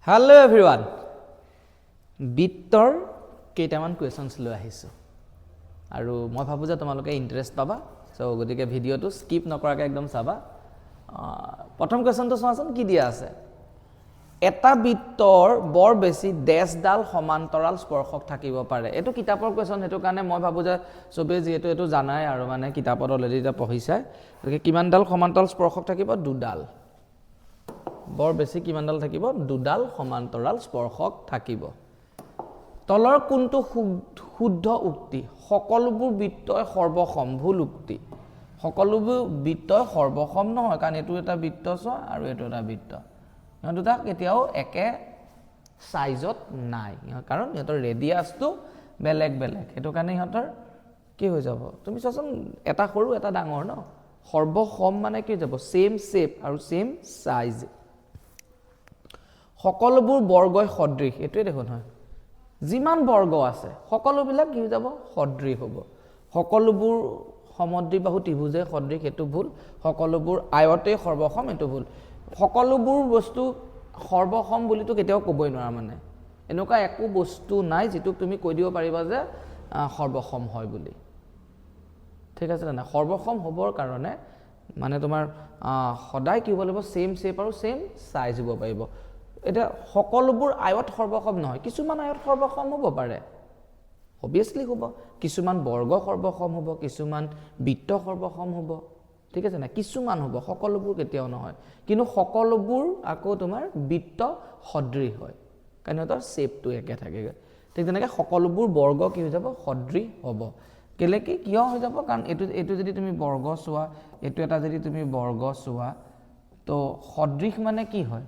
Hello everyone. বিত্তৰ কেইটামান কোৱেশ্যনছ লৈ আহিছোঁ আৰু মই ভাবো যে তোমালোকে ইন্টাৰেষ্ট পাবা সো গতিকে ভিডিওটো স্কিপ নকৰাকৈ একদম চাবা প্ৰথম কোৱেশ্যনটো চোৱাচোন কি দিয়া আছে এটা বিত্তৰ বৰ বেছি ডেছডাল সমান্তৰাল স্পৰ্শক থাকিব পাৰে এটো কিতাপৰ কোৱেশ্যন হেতু কাৰণে মই ভাবো যে সবে যেহেতু এটো জানাই আৰু মানে কিতাপত অলৰেডি এটা পঢ়িছে গতিকে কিমানডাল সমান্তৰাল স্পৰ্শক থাকিব দুডাল বৰ বেছি কিমানডাল থাকিব দুডাল সমান্তৰাল স্পৰ্শক থাকিব তলৰ কোনটো শুদ্ধ উক্তি সকলোবোৰ বৃত্তই সৰ্বসম ভুল উক্তি সকলোবোৰ বৃত্তই সৰ্বসম নহয় কাৰণ এটো এটা বৃত্ত ছ আৰু এটো এটা বৃত্ত ইহত দুটা কেতিয়াও একে সাইজত নাই কাৰণ ইহতৰ ৰেডিয়াসটো বেলেগ বেলেগ এটো কাৰণে ইহতৰ কি হৈ যাব তুমি চোৱাচোন এটা সৰু এটা ডাঙৰ ন সৰ্বসম মানে কি যাব সেম শেপ আৰু সেম সাইজ সকলোবোৰ বৰ্গই সদৃশ এটোই দেখোন হয় যিমান বৰ্গ আছে সকলোবিলাক কি হৈ যাব সদৃশ হ'ব সকলোবোৰ সমদ্বিবাহু ত্ৰিভুজে সদৃশ এটো ভুল সকলোবোৰ আয়তে সৰ্বসম এটো ভুল সকলোবোৰ বস্তু সৰ্বসম বুলিতো কেতিয়াও কবই নোৱাৰা মানে এনেকুৱা একো বস্তু নাই যেটো তুমি কৈ দিব পাৰিবা যে সৰ্বসম হয় বুলি ঠিক আছে না সৰ্বসম হ'বৰ কাৰণে মানে তোমাৰ সদায় কি হ'ব লাগিব সেম শেপ আৰু সেম সাইজ হ'ব পাৰিব এটা সকলোবোৰ আয়ত সৰ্বসম নহয় কিছুমান আয়ত সৰ্বসম হ'ব পাৰে obviously হ'ব কিছুমান বৰ্গ সৰ্বসম হ'ব কিছুমান বৃত্ত সৰ্বসম হ'ব ঠিক আছে না কিছুমান হ'ব সকলোবোৰ কেতিয়াও নহয় কিন্তু সকলোবোৰ আকৌ তোমাৰ বৃত্ত সদৃশ হয় কাৰণ এটাৰ শেপটো একে থাকে ঠিক তেনেকৈ সকলোবোৰ বৰ্গ কি হৈ যাব সদৃশ হ'ব কেলে কি কিয় হৈ যাব কাৰণ এটো যদি তুমি বৰ্গ চোৱা এটো এটা যদি তুমি বৰ্গ চোৱা তো সদৃশ মানে কি হয়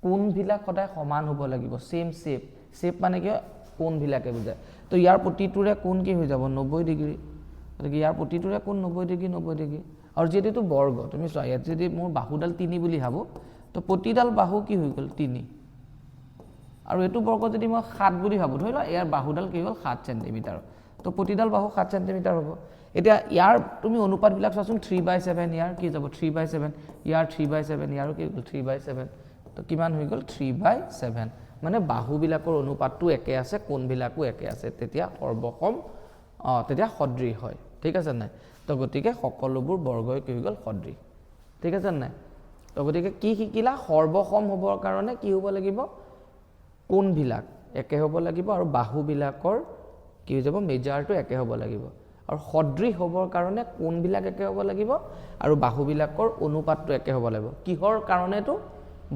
কোণ বিলাক সদায় সমান হ'ব লাগিব সেম শেপ শেপ মানে কি কোণ বিলাকে বুজায় তো ইয়াৰ প্ৰতিটোৰে কোণ কি হৈ যাব 90 ডিগ্ৰী গতিকে ইয়াৰ প্ৰতিটোৰে কোণ 90 ডিগ্ৰী 90 ডিগ্ৰী আৰু যেটো বৰ্গ তুমি চোৱা ইয়াত যদি মোৰ বাহুডাল 3 বুলি ভাবো তো প্ৰতিডাল বাহু কি হৈ গ'ল 3 আৰু এটো বৰ্গ যদি মই 7 বুলি ভাবো ধৰিলা ইয়াৰ বাহুডাল কি হ'ল 7 সেন্টিমিটাৰ তো প্ৰতিডাল বাহু 7 সেন্টিমিটাৰ হ'ব এতিয়া ইয়াৰ তুমি অনুপাত বিলাক চোৱাচোন 3/7 ইয়াৰ কি যাব 3/7 ইয়াৰ 3/7 ইয়াৰ কি হ'ল 3/7 তো কিমান হৈ গ'ল 3/7 মানে বাহু বিলাকৰ অনুপাতটো একে আছে কোণ বিলাকো একে আছে তেতিয়া সৰ্বসম তেতিয়া সদৃশ হয় ঠিক আছে নাই তো গতিকে সকলোবোৰ বৰ্গই কি হৈ গ'ল সদৃশ ঠিক আছে নাই তো গতিকে কি শিকিলা সৰ্বসম হ'বৰ কাৰণে কি হ'ব লাগিব কোণ বিলাক একে হ'ব লাগিব আৰু বাহু বিলাকৰ কি হৈ যাব মেজাৰটো একে হ'ব লাগিব আৰু সদৃশ হ'বৰ কাৰণে কোণ বিলাক একে হ'ব লাগিব আৰু বাহু বিলাকৰ অনুপাতটো একে হ'ব লাগিব কিহৰ কাৰণেটো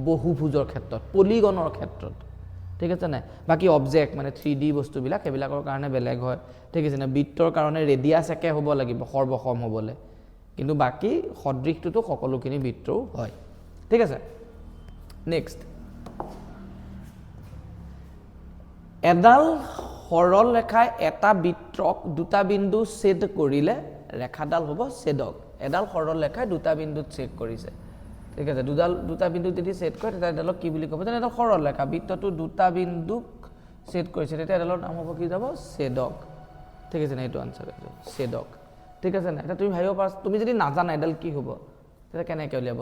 বহুভুজৰ ক্ষেত্ৰত পলিগনৰ ক্ষেত্ৰত ঠিক আছে নাই বাকি অবজেক্ট মানে 3D বস্তু বিলাক হেবিলাকৰ কাৰণে বেলেগ হয় ঠিক আছে না বৃত্তৰ কাৰণে ৰেডিয়াস একে হ'ব লাগিব সৰ্বসম হ'বলে কিন্তু বাকি সদৃশটো সকলোখিনি বৃত্তও হয় ঠিক আছে নেক্সট এডাল সৰল ৰেখাই এটা বৃত্তক দুটা বিন্দু ছেদ কৰিলে ৰেখাডাল হ'ব ছেদক এডাল সৰল ৰেখাই দুটা বিন্দুত ছেদ কৰিছে ঠিক আছে দুটা বিন্দু যদি ছেদ কৰে তেতিয়া এডালক কি বুলি ক'ব যেনে এটা সৰল ৰেখা বৃত্তটো দুটা বিন্দুক ছেদ কৰিছে তেতিয়া এডালৰ নাম হ'ব কি যাব ছেদক ঠিক আছে না এইটো আনসাৰ আছে ছেদক ঠিক আছে না এটা তুমি ভাবিব পাৰা তুমি যদি নাজানা এডাল কি হ'ব তেতিয়া কেনেকৈ উলিয়াব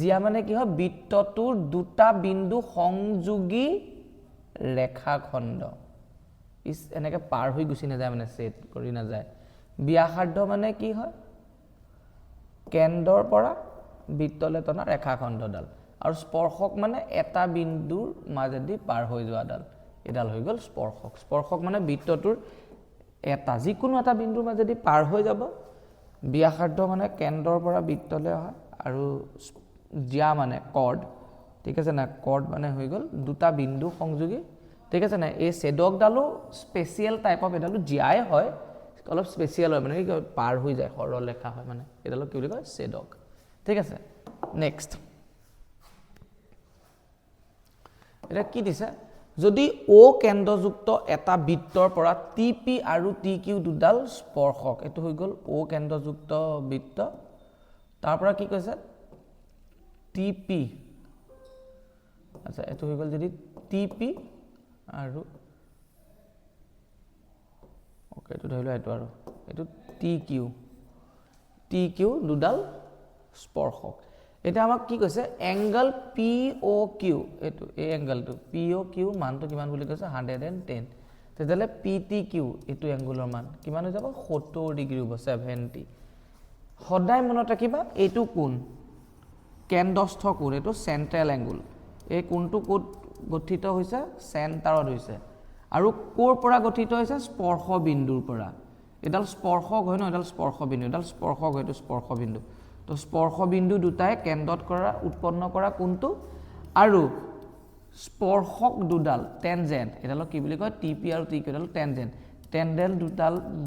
জিয়া মানে কি হয় বৃত্তটোৰ দুটা বিন্দু সংযোগী ৰেখাখণ্ড এনেকৈ পাৰ হৈ গুচি নাযায় মানে ছেদ কৰি নাযায় ব্যাসাৰ্ধ মানে কি হয় কেন্দ্ৰৰ পৰা বৃত্তলে টনা ৰেখাখণ্ডডাল আৰু স্পৰ্শক মানে এটা বিন্দুৰ মাজেদি পাৰ হৈ যোৱাডাল এডাল হৈ গ'ল স্পৰ্শক মানে বৃত্তটোৰ এটা যিকোনো এটা বিন্দুৰ মাজেদি পাৰ হৈ যাব ব্যাসাৰ্ধ মানে কেন্দ্ৰৰ পৰা বৃত্তলে অহা আৰু জিয়া মানে কৰ্ড ঠিক আছে না কৰ্ড মানে হৈ গ'ল দুটা বিন্দু সংযোগী ঠিক আছে না এই ছেদকডালো স্পেচিয়েল টাইপ অফ এডালো জিয়াই হয় অলপ স্পেচিয়েল হয় মানে কি পাৰ হৈ যায় সৰল ৰেখা হয় মানে এডালক কি বুলি কয় ছেদক ঠিক আছে নেক্সট এটা কি দিছে যদি ও কেন্দ্ৰযুক্ত এটা বৃত্তৰ পৰা টিপি আৰু টিকিউ দুডাল স্পৰ্শক এটো হৈ গ'ল ও কেন্দ্ৰযুক্ত বৃত্ত তাৰ পৰা কি কৈছে টিপি আচ্ছা এটো হৈ গ'ল যদি টিপি আৰু ওকে এটো ধৰিলো এটো আৰু এটো টিকিউ দুডাল স্পৰ্শক এতিয়া আমাক কি কৈছে এংগল পি অ' কিউ এইটো এই এংগলটো পি অ' কিউ মানটো কিমান বুলি কৈছে 110 তেতিয়াহ'লে পি টি কিউ এইটো এংগুলৰ মান কিমান হৈ যাব 70 ডিগ্ৰী হ'ব 70 সদায় মনত ৰাখিবা এইটো কোণ কেন্দ্ৰস্থ কোণ এইটো চেণ্ট্ৰেল এংগুল এই কোণটো ক'ত গঠিত হৈছে চেণ্টাৰত হৈছে আৰু ক'ৰ পৰা গঠিত হৈছে স্পৰ্শ বিন্দুৰ পৰা এডাল স্পৰ্শক হয় ন এডাল স্পৰ্শ বিন্দু এডাল স্পৰ্শক হয়তো স্পৰ্শ বিন্দু তো স্পৰ্শ বিন্দু দুটাই কেন্দ্ৰত কৰা উৎপন্ন কৰা কোণটো আৰু স্পৰ্শক দুডাল টেনজেন্ট এডালক কি বুলি কয় টিপি আৰু টি কিউ এডাল টেনজেন্ট টেনডেল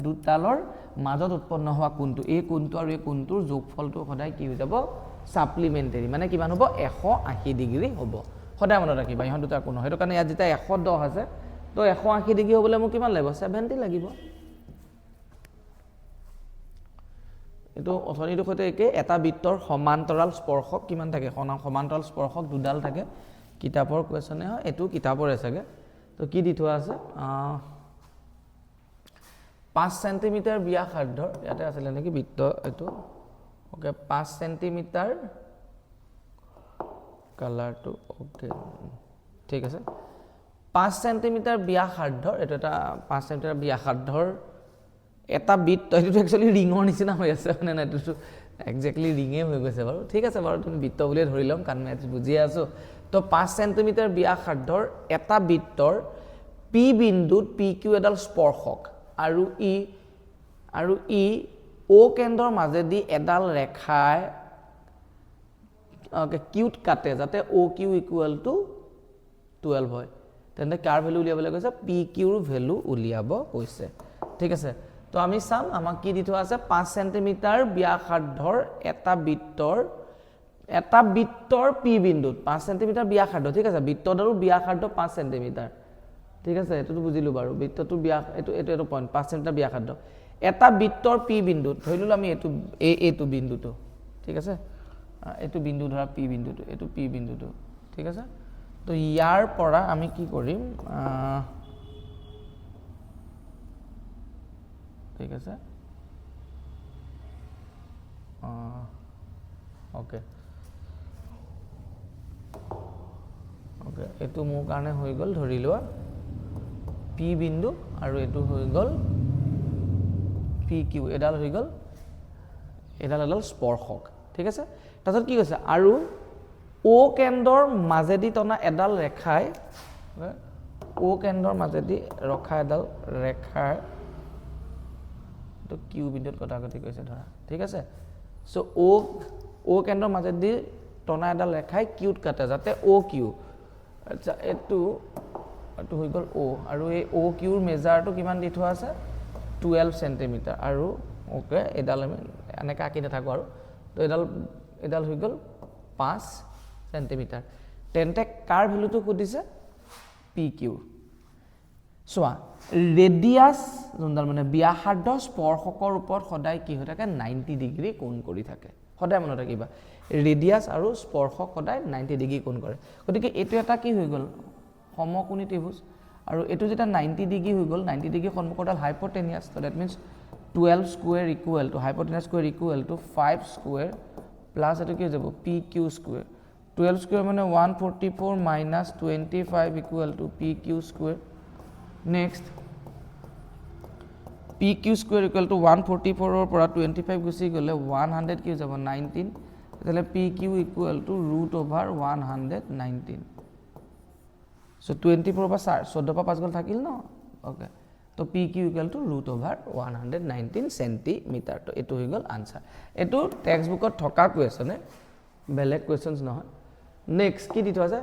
দুডালৰ মাজত উৎপন্ন হোৱা কোণটো এই কোণটো আৰু এই কোণটোৰ যোগফলটো সদায় কি হৈ যাব সাপ্লিমেণ্টাৰী মানে কিমান হ'ব 180 ডিগ্ৰী হ'ব সদায় মনত ৰাখিবা ইহঁত দুটা কোণ সেইটো কাৰণে ইয়াত যেতিয়া 110 আছে তো 180 ডিগ্ৰী হ'বলৈ মোক কিমান লাগিব 70 লাগিব এইটো অথনিটোৰ সৈতে একে এটা বৃত্তৰ সমান্তৰাল স্পৰ্শক কিমান থাকে সমান্তৰাল স্পৰ্শক দুডাল থাকে কিতাপৰ কুৱেশ্যনে হয় এইটো কিতাপৰে চাগে তো কি দি থোৱা আছে 5 সেন্টিমিটাৰ ব্যাসাৰ্ধৰ ইয়াতে আছিলে নেকি বৃত্ত এইটো ওকে 5 সেন্টিমিটাৰ কালাৰটো ওকে ঠিক আছে 5 সেন্টিমিটাৰ ব্যাসাৰ্ধৰ এইটো এটা 5 সেন্টিমিটাৰ ব্যাসাৰ্ধৰ এটা বৃত্ত এইটো একচুয়ালি ৰিঙৰ নিচিনা হৈ আছে মানে না এইটো এক্স্যাক্টলি ৰিঙে হৈ গৈছে বাৰু ঠিক আছে বাৰু তুমি বৃত্ত বুলিয়ে ধৰি লম কাৰণ মই বুজি আছো তো 5 সেন্টিমিটাৰ ব্যাসাৰ্ধৰ এটা বৃত্তৰ পি বিন্দুত পি কিউ এডাল স্পৰ্শক আৰু ই ও কেন্দ্ৰৰ মাজেদি এডাল ৰেখাই কিউট কাটে যাতে ও কিউ ইকুৱেল টু 12 হয় তেন্তে কাৰ ভ্যালু উলিয়াবলৈ কৈছে পি কিউৰ ভ্যালু উলিয়াব কৈছে ঠিক আছে তো আমি চাম আমাক কি দি থোৱা আছে 5 সেন্টিমিটাৰ ব্যাসাৰ্ধৰ এটা বৃত্তৰ পি বিন্দুত 5 সেন্টিমিটাৰ ব্যাসাৰ্ধ ঠিক আছে বৃত্তটোৰ ব্যাসাৰ্ধ 5 সেন্টিমিটাৰ ঠিক আছে এটো বুজিলো বাৰু বৃত্তটোৰ এইটো পইণ্ট 5 সেন্টিমিটাৰ ব্যাসাৰ্ধ এটা বৃত্তৰ পি বিন্দুত ধৰিলো আমি এইটো বিন্দুটো ঠিক আছে এইটো বিন্দু ধৰা পি বিন্দুটো এইটো পি বিন্দুটো ঠিক আছে তো ইয়াৰ পৰা আমি কি কৰিম ঠিক আছে ওকে এইটো মোৰ কাৰণে হৈ গ'ল ধৰি লোৱা পি বিন্দু আৰু এইটো হৈ গ'ল পি কিউ এডাল হৈ গ'ল এডাল স্পৰ্শক ঠিক আছে তাৰপিছত কি কৈছে আৰু ও কেন্দ্ৰৰ মাজেদি টনা এডাল ৰেখাই ও কেন্দ্ৰৰ মাজেদি ৰখা এডাল ৰেখাৰ তো কিউ বিন্দুত কটাকটি কৈছে ধৰা ঠিক আছে সো ও কেন্দ্ৰৰ মাজেদি টনা এডাল ৰেখাই কিউত কাটে যাতে ও কিউ আচ্ছা এইটো হৈ গ'ল ও আৰু এই ও কিউৰ মেজাৰটো কিমান দি থোৱা আছে 12 সেন্টিমিটাৰ আৰু ওকে এডাল আমি এনেকৈ আঁকি নাথাকো আৰু তো এডাল হৈ গ'ল 5 সেন্টিমিটাৰ তেন্তে কাৰ ভ্যালুটো সুধিছে পি কিউ চোৱা ৰেডিয়াস যোনডাল মানে ব্যাসাৰ্ধ স্পৰ্শকৰ ওপৰত সদায় কি হৈ থাকে 90 ডিগ্ৰী কোণ কৰি থাকে সদায় মনত ৰাখিবা ৰেডিয়াস আৰু স্পৰ্শক সদায় 90 ডিগ্ৰী কোণ কৰে গতিকে এইটো এটা কি হৈ গ'ল সমকোণী ত্ৰিভুজ আৰু এইটো যেটা 90 ডিগ্ৰী হৈ গ'ল 90 ডিগ্ৰী সন্মুখৰডাল হাইপোটেনিয়াস তো that means 12 square equal two hypotenuse square equal two 5 square plus এটো কি হৈ যাব পি কিউ স্কয়াৰ 12 স্কয়াৰ মানে 144 minus 25 equal to P Q square next P Q square equal to 144 ৰ পৰা 25 গুচি গ'লে 100 কি হৈ যাব 19 তেতিয়াহ'লে P Q equal to √119 so 24 পৰা 14 পৰা 5 গ'ল থাকিল ন ওকে তো P Q equal to √119 centimetre তো এটো হৈ গ'ল আনসাৰ এটো টেক্সট বুকত থকা কুৱেশ্যনে বেলেগ কুৱেশ্যনছ নহয় নেক্সট কি দিটো আছে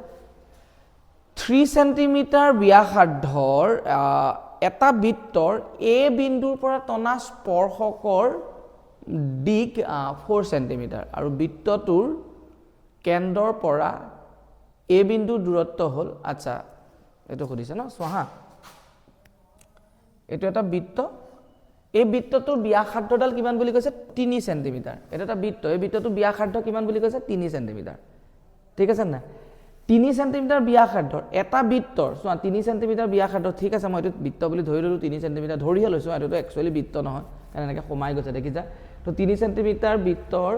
3 সেন্টিমিটাৰ ব্যাসাৰ্ধৰ এটা বৃত্তৰ এ বিন্দুৰ পৰা টনা স্পৰ্শকৰ দিক 4 সেন্টিমিটাৰ আৰু বৃত্তটোৰ কেন্দ্ৰৰ পৰা এ বিন্দুৰ দূৰত্ব হ'ল আচ্ছা এটো সুধিছে ন সোহা এটো এটা বৃত্ত এই বৃত্তটোৰ ব্যাসাৰ্ধডাল কিমান বুলি কৈছে 3 সেন্টিমিটাৰ এটা এটা বৃত্ত এই বৃত্তটোৰ ব্যাসাৰ্ধ কিমান বুলি কৈছে 3 সেন্টিমিটাৰ ঠিক আছে না 3 সেন্টিমিটাৰ ব্যাসাৰ্ধৰ এটা বৃত্তৰ সোৱা 3 সেন্টিমিটাৰ ব্যাসাৰ্ধ ঠিক আছে মই এটো বৃত্ত বুলি ধৰি ললো 3 সেন্টিমিটাৰ ধৰিহে লৈছো এটো একচুয়ালি বৃত্ত নহয় কাৰণ এনেকৈ সোমাই গৈছে দেখিছা তো 3 সেন্টিমিটাৰ বৃত্তৰ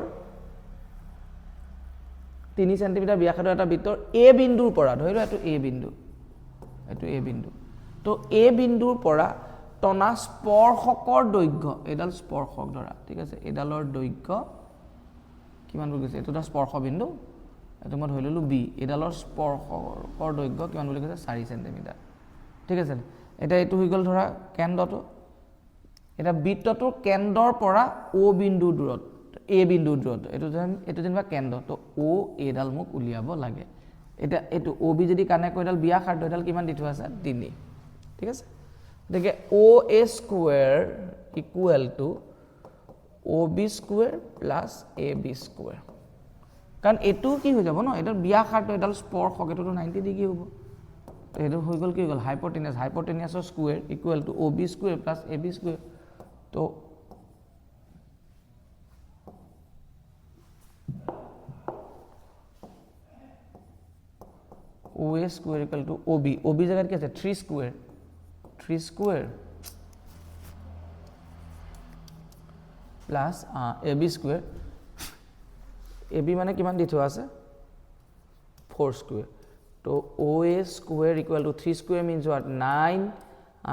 3 সেন্টিমিটাৰ ব্যাসাৰ্ধৰ এটা বৃত্তৰ এ বিন্দুৰ পৰা ধৰি লও এটো এ বিন্দু তো এ বিন্দুৰ পৰা টনা স্পৰ্শকৰ দৈৰ্ঘ্য এডাল স্পৰ্শক ধৰা ঠিক আছে এডালৰ দৈৰ্ঘ্য কিমান বুলি কৈছে এটো স্পৰ্শ বিন্দু এটো মই ধৰি ললো বি এডালৰ স্পৰ্শকৰ দৈৰ্ঘ্য কিমান বুলি কৈছে 4 সেন্টিমিটাৰ ঠিক আছে এটা এটো হৈ গল ধৰা কেন্দ্ৰটো এটা বৃত্তটোৰ কেন্দ্ৰৰ পৰা ও বিন্দু দূৰত এ বিন্দু দূৰত এটো যেনিবা কেন্দ্ৰ তো ও এডাল মোক উলিয়াব লাগে এটা এটো ও বি যদি কানেক্ট কৰিডাল ব্যাসাৰ্ধ এডাল কিমান দি থোৱা আছে 3 ঠিক আছে দেখে O A square equal to O B square plus A B square কাৰণ এটো কি হৈ যাব ন এটা ব্যাসাৰ্ধ এডাল স্পৰ্শক এটো 90 ডিগ্ৰী হ'ব তো এটো হৈ গল কি গল হাইপোটেনিয়াছৰ square equal to O B square plus A B square তো OA square equal to OB জায়গাত কি আছে 3 square plus AB square AB মানে কিমান দি থোৱা আছে 4 square তো OA square equal to 3 square means what 9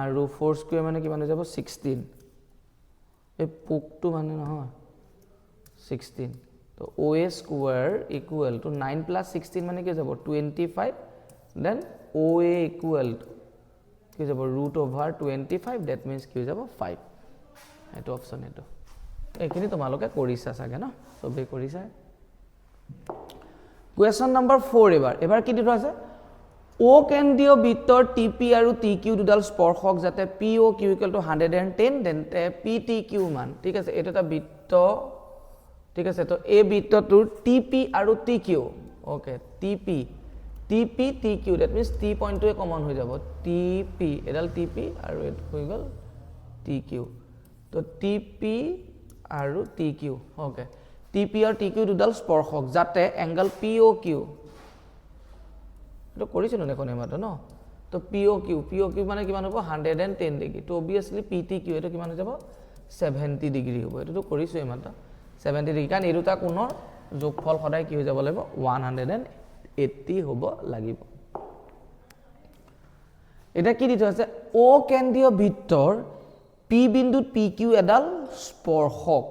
আৰু 4 square মানে কিমান হৈ যাব 16 এই পোকটো মানে নহয় 16 তো OA square equal to 9 plus 16 মানে কি যাব 25 then OA equal to কি যাব root over 25 that means কি যাব 5 এটো অপচন এটো এখিনি তোমালোকে কৰিছা সাগে না সবে কৰিছা কোয়েশ্চন নাম্বাৰ 4 এবাৰ কি দিটো আছে ও কেন্দ্ৰীয় বৃত্তৰ টিপি আৰু টিকিউ দুডাল স্পৰ্শক যাতে PO Q equal to 110 তেন্তে PTQ মান ঠিক আছে এটা এটা বৃত্ত ঠিক আছে তো এই বৃত্তটোৰ টিপি আৰু টিকিউ ওকে টিপি TQ that means T point to common হৈ যাব TP এডাল TP আৰু এটো হৈ গল TQ তো TP আৰু TQ ওকে TP আৰু TQ দুডাল স্পৰ্শক যাতে এংগল POQ এটো কৰিছিল নে কোনে মাত্ৰ ন তো POQ মানে কিমান হ'ব 110 ডিগ্ৰী তো obviously PTQ এটো কিমান হৈ যাব 70 ডিগ্ৰী হ'ব এটো কৰিছো এই মাত্ৰ 70 ডিগ্ৰী কাৰণ এই দুটা কোণৰ যোগফল সদায় কি হৈ যাব লাগিব 180 হ'ব লাগিব এটা কি দিটো আছে ও কেন্দ্ৰীয় বৃত্তৰ P বিন্দুত PQ এডাল স্পৰ্শক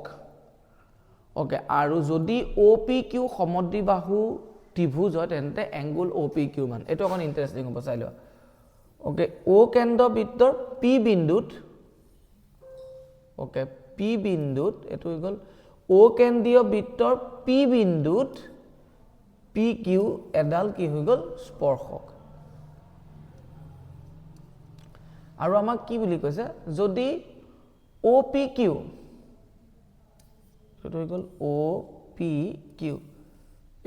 ওকে আৰু যদি OPQ সমদ্বিবাহু ত্ৰিভুজ হয় তেন্তে এংগল OPQ মান এটো অকন ইন্টাৰেস্টিং হ'ব চাই লোৱা ওকে ও কেন্দ্ৰ বৃত্তৰ P বিন্দুত ওকে P বিন্দুত এটো হৈ গল ও কেন্দ্ৰীয় বৃত্তৰ P বিন্দুত PQ এডাল কি হৈ গল স্পৰ্শক আৰু আমাক কি বুলি কৈছে যদি OPQ এটো হৈ গল OPQ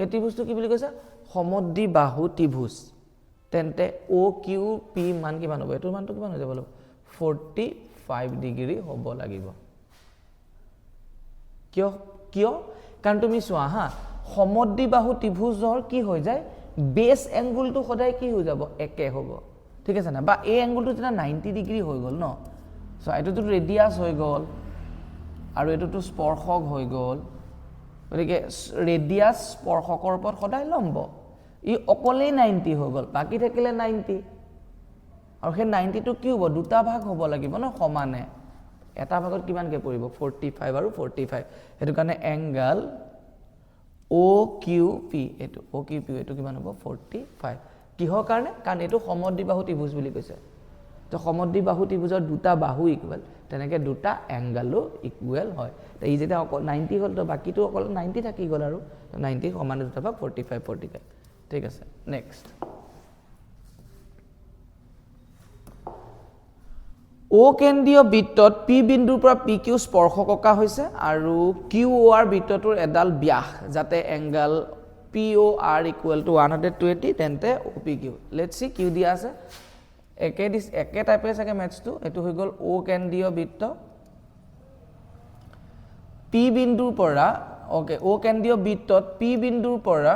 এই ত্ৰিভুজটো কি বুলি কৈছে সমদ্বিবাহু ত্ৰিভুজ তেন্তে OQP মান কিমান হ'ব এটোৰ মানটো কিমান হৈ যাব 45 ডিগ্ৰী হ'ব লাগিব কিয় কাৰণ তুমি চোৱা হা সমদ্বিবাহু ত্ৰিভুজৰ কি হৈ যায় বেস এংগলটো সদায় কি হৈ যাব একে হ'ব ঠিক আছে না বা এই এংগলটো যেটা 90 ডিগ্ৰী হৈ গল ন সো এটোটো ৰেডিয়াস হৈ গল আৰু এটোটো স্পৰ্শক হৈ গল গতিকে ৰেডিয়াস স্পৰ্শকৰ ওপৰত সদায় লম্ব ই অকলেই 90 হৈ গল বাকি থাকিলে 90 আৰু সেই 90 টো কি হ'ব দুটা ভাগ হ'ব লাগিব ন সমানে এটা ভাগত কিমানকে পৰিব 45 আৰু 45 হেতু কাৰণে এংগল OQP এটো OQP এটো কিমান হ'ব 45 কিহৰ কাৰণে কাৰণ এটো সমদ্বিবাহু ত্ৰিভুজ বুলি কৈছে তো সমদ্বিবাহু ত্ৰিভুজৰ দুটা বাহু ইকুৱেল তেনেকে দুটা এংগলও ইকুৱেল হয় তো ই যেটা অকল 90 হল তো বাকিটো অকল 90 থাকি গল আৰু 90 সমানে দুটা ভাগ 45 ঠিক আছে নেক্সট ও কেন্দ্ৰীয় বৃত্তত P বিন্দুৰ পৰা PQ স্পৰ্শক অকা হৈছে আৰু QOR বৃত্তটোৰ এডাল ব্যাস যাতে এংগল POR equal to 120 তেন্তে OPQ let's see Q দিয়া আছে একে টাইপে আছে ম্যাথছ টু এটো হৈ গল ও কেন্দ্ৰীয় বৃত্ত P বিন্দুৰ পৰা ওকে ও কেন্দ্ৰীয় বৃত্তত P বিন্দুৰ পৰা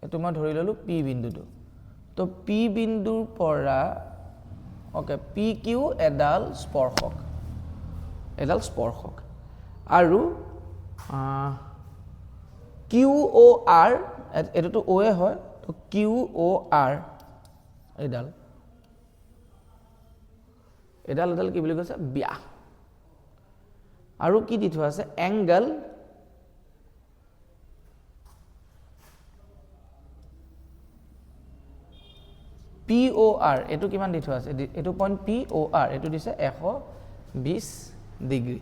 এটো মই ধৰি ললো P বিন্দুটো তো P বিন্দুৰ পৰা ওকে PQ এডাল স্পৰ্শক আৰু কিউ অ' আৰ এইটোতো অ'য়ে হয় তো কিউ অ' আৰ এডাল কি বুলি কৈছে ব্যাস আৰু কি দি থোৱা আছে এংগল পি অ' আৰ এইটো কিমান দি থোৱা আছে এইটো পইণ্ট পি অ' আৰ এইটো দিছে 120 ডিগ্ৰী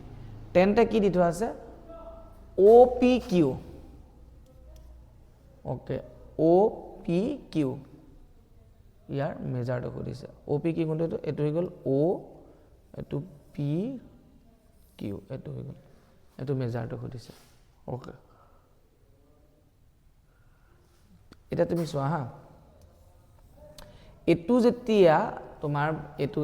তেন্তে কি দি থোৱা আছে অ' পি কিউ অ'কে অ' পি কিউ ইয়াৰ মেজাৰটো সুধিছে অ' পি কিউ কোনটো এইটো হৈ গ'ল অ' এইটো পি কিউ এইটো হৈ গ'ল এইটো মেজাৰটো সুধিছে অ'কে এতিয়া তুমি চোৱা হা এইটো যেতিয়া তোমাৰ এইটো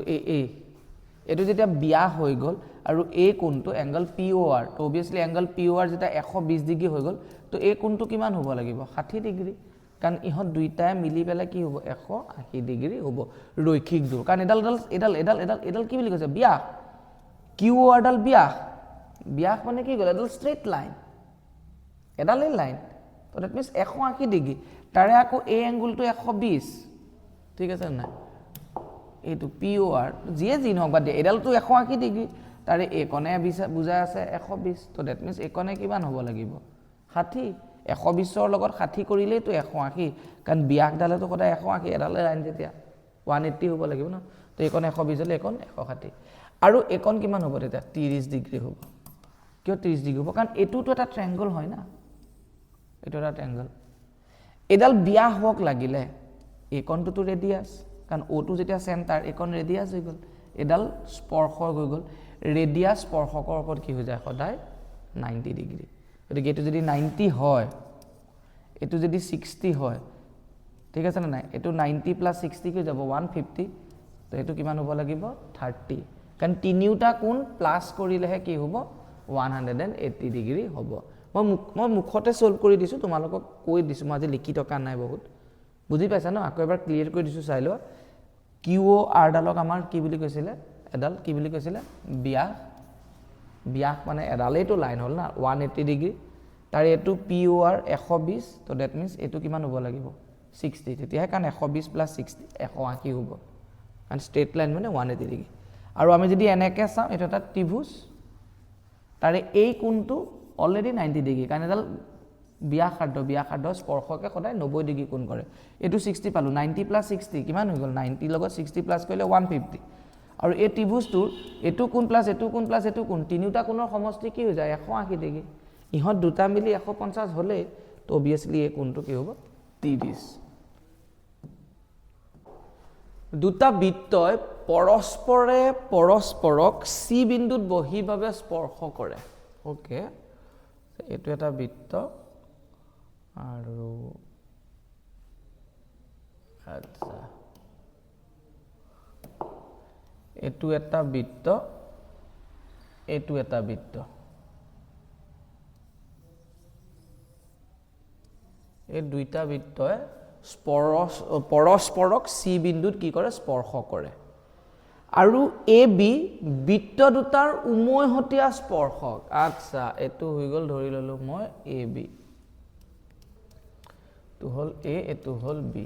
এইটো যেতিয়া ব্যাস হৈ গ'ল আৰু এই কোণটো এংগল পি অ' আৰ তো অবভিয়াছলি এংগল পি অ' আৰ যেতিয়া 120 ডিগ্ৰী হৈ গ'ল তো এই কোণটো কিমান হ'ব লাগিব 60 ডিগ্ৰী কাৰণ ইহঁত দুইটাই মিলি পেলাই কি হ'ব 180 ডিগ্ৰী হ'ব ৰৈখিক দূৰ কাৰণ এডাল কি বুলি কৈছে ব্যাস কিউ অ' আৰডাল ব্যাস মানে কি গ'ল এডাল ষ্ট্ৰেইট লাইন এডালেই লাইন তো ডেট মিনছ 180 ডিগ্ৰী তাৰে আকৌ এই এংগুলটো 120 ঠিক আছে নাই এইটো পি অ' আৰ যিয়ে যি নহওক বাদ দিয়ে এডালটো 180 ডিগ্ৰী তাৰে এইকণে বুজাই আছে 120 তো ডেট মিনছ এইকণে কিমান হ'ব লাগিব 60 120ৰ লগত 60 কৰিলেইতো 180 কাৰণ ব্যাসডালেতো সদায় 180 এডালে লাইন যেতিয়া 180 হ'ব লাগিব ন তো এইকণ 120 হ'লে এইকণ 160 আৰু এইকণ কিমান হ'ব তেতিয়া 30 ডিগ্ৰী হ'ব কিয় 30 ডিগ্ৰী হ'ব কাৰণ এইটোতো এটা ট্ৰায়াঙ্গল হয় না এইটো এটা ট্ৰায়াঙ্গল এডাল ব্যাস হওক লাগিলে এইকণটোতো ৰেডিয়াছ কাৰণ অ'টো যেতিয়া চেণ্টাৰ এইকণ ৰেডিয়াছ হৈ গ'ল এডাল স্পৰ্শক হৈ গ'ল ৰেডিয়াছ স্পৰ্শকৰ ওপৰত কি হৈ যায় সদায় 90 ডিগ্ৰী গতিকে এইটো যদি 90 হয় এইটো যদি 60 হয় ঠিক আছে না নাই এইটো 90 + 60 কি যাব 150 তো এইটো কিমান হ'ব লাগিব 30 কাৰণ তিনিওটা কোণ প্লাছ কৰিলেহে কি হ'ব 180 ডিগ্ৰী হ'ব মই মুখতে সলভ কৰি দিছোঁ তোমালোকক কৈ দিছোঁ মই আজি লিখি থকা নাই বহুত বুজি পাইছা ন আকৌ এবাৰ ক্লিয়াৰ কৰি দিছোঁ চাই লোৱা কিউ অ' আৰডালক আমাৰ কি বুলি কৈছিলে এডাল কি বুলি কৈছিলে ব্যাস মানে এডালেইতো লাইন হ'ল না 180 ডিগ্ৰী তাৰ এইটো পি অ' আৰ 120 তো ডেট মিনছ এইটো কিমান হ'ব লাগিব 60 তেতিয়াহে কাৰণ 120 + 60 180 হ'ব কাৰণ ষ্ট্ৰেইট লাইন মানে 180 ডিগ্ৰী আৰু আমি যদি এনেকৈ চাওঁ এইটো এটা ত্ৰিভুজ তাৰে এই কোণটো অলৰেডি 90 ডিগ্ৰী কাৰণ এডাল ব্যাসাৰ্ধ স্পৰ্শকে সদায় 90 ডিগ্ৰী কোণ কৰে এইটো 60 পালোঁ 90 + 60 কিমান হৈ গ'ল 90 লগত 60 প্লাছ কৰিলে 150 আৰু এই ত্ৰিভুজটোৰ এইটো কোণ প্লাছ এইটো কোণ প্লাছ এইটো কোণ তিনিওটা কোণৰ সমষ্টি কি হৈ যায় 180 ডিগ্ৰী ইহঁত দুটা মিলি 150 হ'লে তো অবভিয়াছলি এই কোণটো কি হ'ব 30 দুটা বৃত্তই পৰস্পৰক চি বিন্দুত বহিভাৱে স্পৰ্শ কৰে ওকে এইটো এটা বৃত্ত আৰু আচ্ছা এইটো এটা বৃত্ত এইটো এটা বৃত্ত এই দুইটা বৃত্তই পৰস্পৰক চি বিন্দুত কি কৰে স্পৰ্শ কৰে আৰু এ বি বৃত্ত দুটাৰ উমৈহতীয়া স্পৰ্শক আচ্ছা এইটো হৈ গ'ল ধৰি ললোঁ মই এ বি এইটো হ'ল এ এইটো হ'ল বি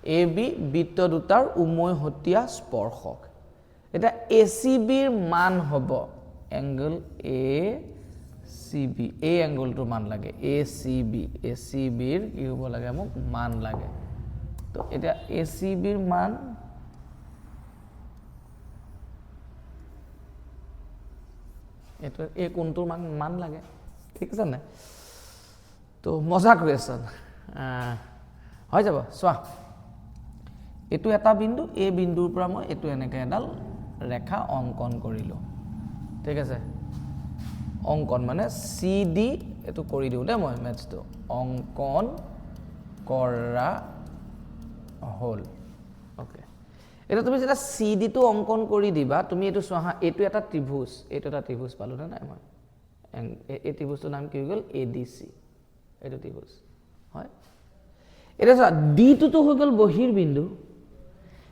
এ বি বৃত্ত দুটাৰ উমৈহতীয়া স্পৰ্শক এটা এ চি বিৰ মান হ'ব এংগল এ চি বি এই এংগলটোৰ মান লাগে এ চি বিৰ কি হ'ব লাগে মোক মান লাগে তো এতিয়া এ চি বিৰ মান এইটো এই কোণটোৰ মান লাগে ঠিক আছে নাই তো মজা কুৱেশ্যন হৈ যাব চোৱা এইটো এটা বিন্দু এই বিন্দুৰ পৰা মই এইটো এনেকৈ এডাল ৰেখা অংকন কৰিলোঁ ঠিক আছে অংকন মানে চি ডি এইটো কৰি দিওঁ দেই মই মেথছটো অংকন কৰা হ'ল অ'কে এতিয়া তুমি যেতিয়া চি ডিটো অংকন কৰি দিবা তুমি এইটো চোৱা হা এইটো এটা ত্ৰিভুজ পালোঁ নে নাই মই এই ত্ৰিভুজটোৰ নাম কি হৈ গ'ল এ ডি চি এইটো ত্ৰিভুজ হয় এতিয়া চোৱা ডিটোতো হৈ গ'ল বহিৰ্বিন্দু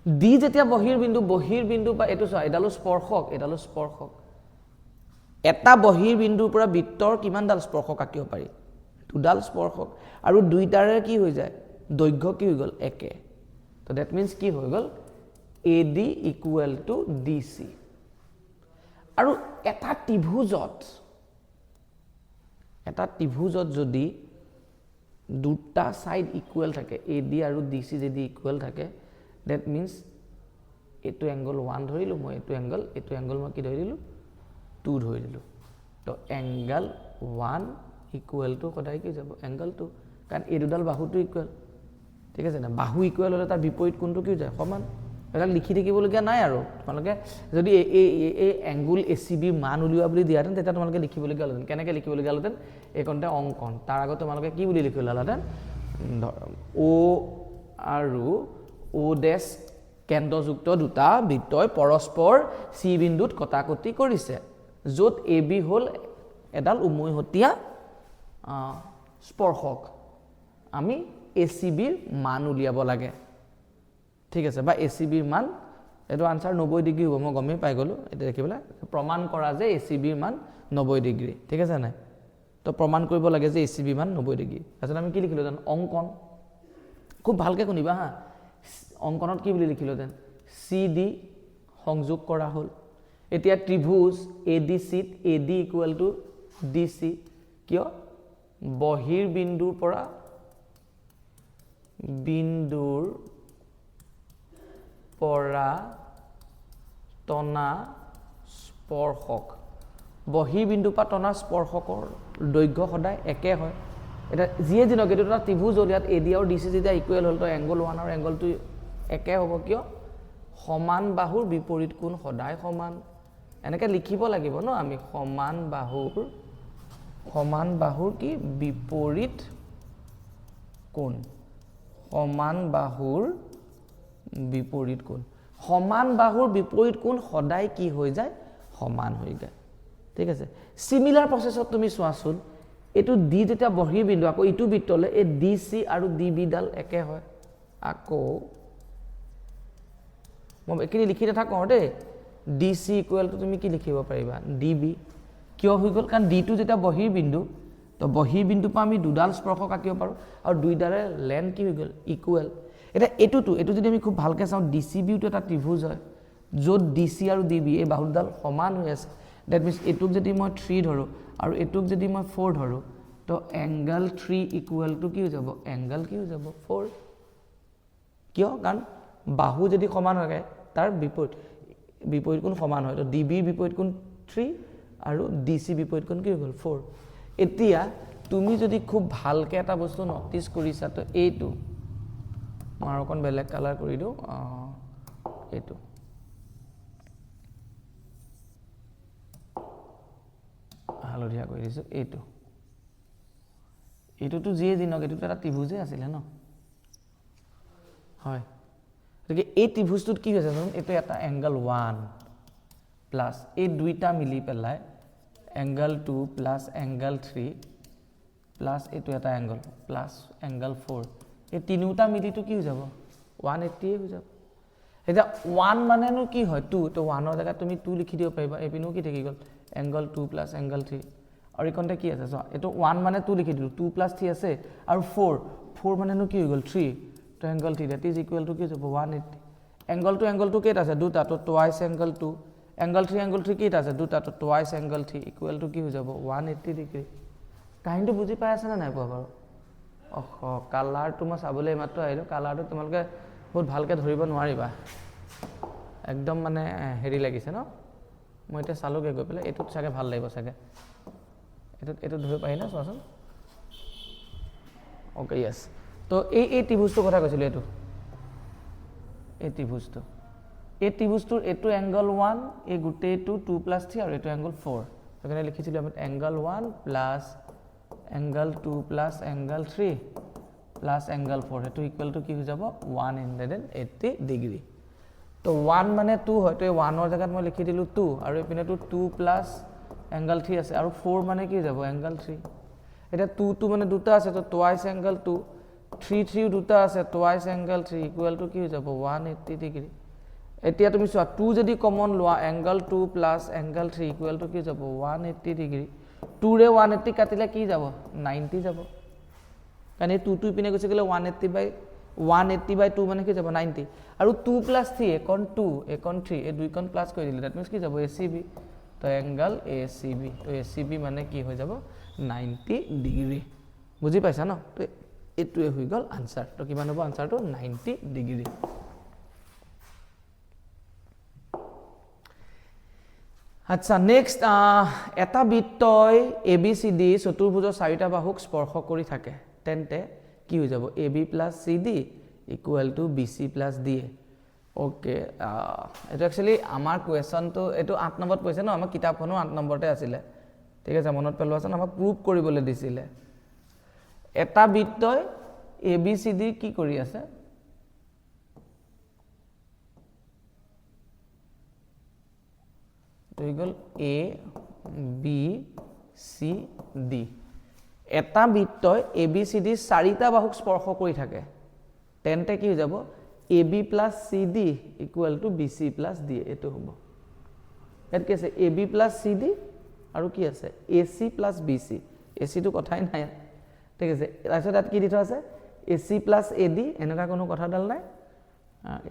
ডি যেতিয়া বহিৰ্বিন্দু বা এইটো চোৱা এডালো স্পৰ্শক এটা বহিৰ্বিন্দুৰ পৰা বৃত্তৰ কিমানডাল স্পৰ্শক আঁকিব পাৰি দুডাল স্পৰ্শক আৰু দুইটাৰে কি হৈ যায় দৈৰ্ঘ্য কি হৈ গ'ল একে তো দ্যাট মিন্স কি হৈ গ'ল AD ইকুৱেল টু DC আৰু এটা ত্ৰিভুজত যদি দুটা সাইড ইকুৱেল থাকে AD আৰু DC যদি ইকুৱেল থাকে দ্যাট মিন্স এইটো এংগল 1 ধৰিলো মই এইটো এংগল মই কি ধৰিলো 2 ধৰিলো তো এংগল 1 ইকুৱেল টু সদায় কি যাব এংগল 2 কাৰণ এই দুডাল বাহুটো ইকুৱেল ঠিক আছে না বাহু ইকুৱেল হলে তাৰ বিপৰীত কোণটো কি যায় সমান এটা লিখি থাকিবলগীয়া নাই আৰু তোমালোকে যদি এই এংগুল ACB মান উলিওৱা বুলি দিয়াতেন তেতিয়া তোমালোকে লিখিবলগীয়া হ'লতেন কেনেকৈ লিখিবলগীয়া হ'লতেন এইকণতে অংকন তাৰ আগত তোমালোকে কি বুলি লিখিবলগীয়া হ'লতেন O আৰু O ডেছ কেন্দ্ৰযুক্ত দুটা বৃত্তই পৰস্পৰ C বিন্দুত কটাকটি কৰিছে য'ত AB হ'ল এডাল উমৈহতীয়া স্পৰ্শক আমি ACB ৰ মান উলিয়াব লাগে ঠিক আছে বা ACB ৰ মান এটো আনসাৰ 90 ডিগ্ৰী হ'ব মই গমে পাই গলো এটা দেখিবলা প্ৰমাণ কৰা যে ACB ৰ মান 90 ডিগ্ৰী ঠিক আছে নাই তো প্ৰমাণ কৰিব লাগে যে ACB মান 90 ডিগ্ৰী আছে আমি কি লিখিলো জান অংকন খুব ভালকে শুনিবা হা অংকনত কি বুলি লিখিলো দেন CD সংযোগ কৰা হল এতিয়া ত্ৰিভুজ ADC AD equal to DC কিয় বহিৰ বিন্দুৰ পৰা টনা স্পৰ্শক বহিৰ বিন্দু পৰা টনা স্পৰ্শকৰ দৈৰ্ঘ্য সদায় একে হয় এটা যিয়ে দিনক এটা ত্ৰিভুজ ইয়াত AD আৰু DC যেতিয়া ইকুৱেল হ'ল তো এংগল 1 আৰু এংগল 2 একে হ'ব কিয় সমান বাহুৰ বিপৰীত কোণ সদায় সমান এনেকে লিখিব লাগিব ন আমি সমান বাহুৰ কি বিপৰীত কোণ সমান বাহুৰ বিপৰীত কোণ সদায় কি হৈ যায় সমান হৈ যায় ঠিক আছে সিমিলাৰ প্ৰসেছত তুমি চোৱাচোন এটো ডি যেতিয়া বহিৰ বিন্দু আকৌ ইটো বৃত্তলে এই DC আৰু DB ডাল একে হয় আকৌ মই এখিনি লিখি নাথাকো দেই DC ইকুৱেল টু তুমি কি লিখিব পাৰিবা DB কিয় হৈ গল কাৰণ D2 যেতিয়া বহিৰ বিন্দু তো বহিৰ বিন্দু পা আমি দুডাল স্পৰ্শক আঁকিব পাৰো আৰু দুইডালে লেন কি হৈ গল ইকুৱেল এটা এটো যদি আমি খুব ভালকে চাও DCB টো এটা ত্ৰিভুজ হয় য'ত DC আৰু DB এই বাহুডাল সমান হৈ আছে দ্যাট মিন্স এটুক যদি মই 3 ধৰো আৰু এটুক যদি মই 4 ধৰো তো এংগল 3 ইকুৱেল টু কি হৈ যাব এংগল কি হৈ যাব 4 কিয় কাৰণ বাহু যদি সমান হয় তাৰ বিপৰীত কোণ সমান হয় তো DB বিপৰীত কোণ 3 আৰু DC বিপৰীত কোণ কি হৈ গল 4 এতিয়া তুমি যদি খুব ভালকে এটা বস্তু নটিস কৰিছা তো এইটো মই অকন বেলেগ কালাৰ কৰি দিও এইটো হালধীয়া কৰি দিছো এইটোতো যিয়ে দিনক এইটো এটা ত্ৰিভুজে আছিল ন হয় গতিকে এই ত্ৰিভুজটোত কি হৈছে জানো এইটো এটা এংগল 1 প্লাস এই দুইটা মিলি পেলাই এংগল 2 প্লাস এংগল 3 প্লাস এইটো এটা এংগল প্লাস এংগল 4 এই তিনিটা মিলিটো কি হৈ যাব 180 হৈ যাব এটা 1 মানেনো কি হয় 2 তো 1 ৰ জায়গা তুমি 2 লিখি দিব পাৰিবা এপিনো কি থাকি গল এংগল 2 প্লাস এংগল 3 আৰু ইকনতে কি আছে সো এটো 1 মানে 2 লিখি দিলো 2 প্লাস 3 আছে আৰু 4 মানেনো কি হৈ গল 3 তো angle 3 that is equal to কি যাব 180 এংগল 2 কেটা আছে দুটা তো টুৱাইস এংগল 2 এংগল 3 কেটা আছে দুটা তো টুৱাইস এংগল 3 ইকুৱেল টু কি হৈ যাব 180 ডিগ্ৰী কাহিনীটো বুজি পাই আছে না নাই পোৱা বাৰু কালাৰটো মই চাবলৈ মাত্ৰ আহিলো কালাৰটো তোমালোকে বহুত ভালকে ধৰিব নোৱাৰিবা একদম মানে হেৰি লাগিছে ন মই এটা চালোগে গৈ পেলাই এটো চাগে ভাল লাগিব চাগে এটো ধৰিব পাৰি না চোৱাচোন ওকে यस তো এই ত্ৰিভুজটো কথা কৈছিল এটো এই ত্ৰিভুজটোৰ এটো এংগল 1 এই গুটেটো 2 + 3 আৰু এটো এংগল 4 এখানে লিখিছিল আমি angle 1 plus angle 2 plus angle 3 plus angle 4 এটো ইকুৱেল টু কি হৈ যাব 180 ডিগ্ৰী তো 1 মানে 2 হয় তো 1 ৰ জায়গাত মই লিখি দিলো 2 আৰু এপিনেটো 2 প্লাস এংগল 3 আছে আৰু 4 মানে কি যাব এংগল 3 এটা 2 মানে দুটা আছে তো টুৱাইস এংগল 2 3 দুটা আছে টুৱাইস এংগল 3 ইকুৱেল টু কি হৈ যাব 180 ডিগ্ৰী এতিয়া তুমি চোৱা 2 যদি কমন লোৱা angle 2 plus angle 3 equal to কি যাব 180 ডিগ্ৰী 2 ৰে 180 কাটিলে কি যাব 90 যাব কাৰণ এই 2 ইপিনে গুচি গ'লে 180/2 মানে কি যাব 90 আৰু 2 + 3 একন 2 একন 3 এই দুইকন প্লাস কৰি দিলে দ্যাট মিন্স কি যাব ACB তো এংগল ACB তো ACB মানে কি হৈ যাব 90 ডিগ্ৰী বুজি পাইছা ন তো এটোৱে হৈ গ'ল আনসাৰ তো কিমান হ'ব আনসাৰটো 90 ডিগ্ৰী আচ্ছা নেক্সট এটা বৃত্তই ABCD চতুৰ্ভুজৰ চাৰিটা বাহুক স্পৰ্শ কৰি থাকে তেন্তে কি হৈ যাব AB + CD = BC + DA okay এটো एक्चुअली আমাৰ কোৱেশ্চনটো এটো 8 নম্বৰত পইছে ন আমাৰ কিতাপখনো 8 নম্বৰতে আছিল ঠিক আছে মনত পেলোৱাছন আমাক প্ৰুভ কৰিবলৈ দিছিলে এটা বৃত্তই ABCD কি কৰি আছে তো গল A B C D এটা বৃত্তই ABCD চাৰিটা বাহুক স্পৰ্শ কৰি থাকে তেন্তে কি হৈ যাব AB + CD = BC + DA এটো হ'ব এত কি আছে AB + CD আৰু কি আছে AC + BC AC তো কথাই নাই ঠিক আছে তাৰপিছত তাত কি দি থোৱা আছে AC + AD এনেকা কোনো কথাডাল নাই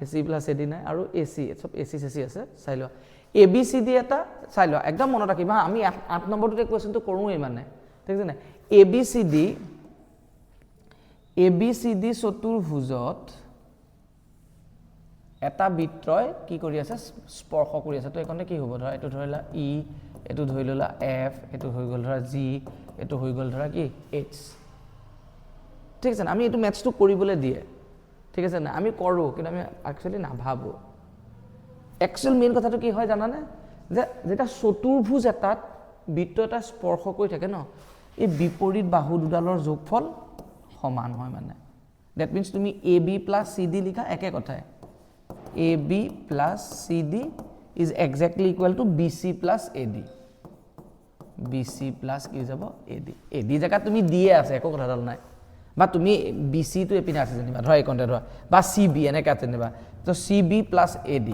AC + AD নাই আৰু AC সব AC আছে চাই লোৱা ABCD এটা চাই লোৱা একদম মনত ৰাখিবা আমি 8 নম্বৰটোতে কোৱেশ্চনটো কৰোঁই মানে ঠিক আছে না ABCD চতুৰ্ভুজত এটা বৃত্তই কি কৰি আছে স্পৰ্শ কৰি আছে তো এখনে কি হ'ব ধৰা এটো ধৰিলা E এটো ধৰি ললা F এটো হৈ গল ধৰা G এটো হৈ গল ধৰা কি H ঠিক আছে না আমি এটো ম্যাথছটো কৰিবলৈ দিয়ে ঠিক আছে না আমি কৰো কিন্তু আমি एक्चुअली না ভাবো एक्चुअल মেইন কথাটো কি হয় জানানে যে যেটা চতুৰ্ভুজ এটাত বৃত্ত এটা স্পৰ্শ কৰি থাকে ন এই বিপৰীত বাহু দুডালৰ যোগফল সমান হয় মানে দ্যাট মিন্স তুমি AB + CD লিখা একে কথাই AB + CD is exactly equal to BC + AD BC + কি যাব AD AD জায়গা তুমি দিয়ে আছে একো কথাডাল নাই বা তুমি BC তো এপিনে আছে জানিবা ধৰা একনতে ধৰা বা CB এনেকা জানিবা তো CB + AD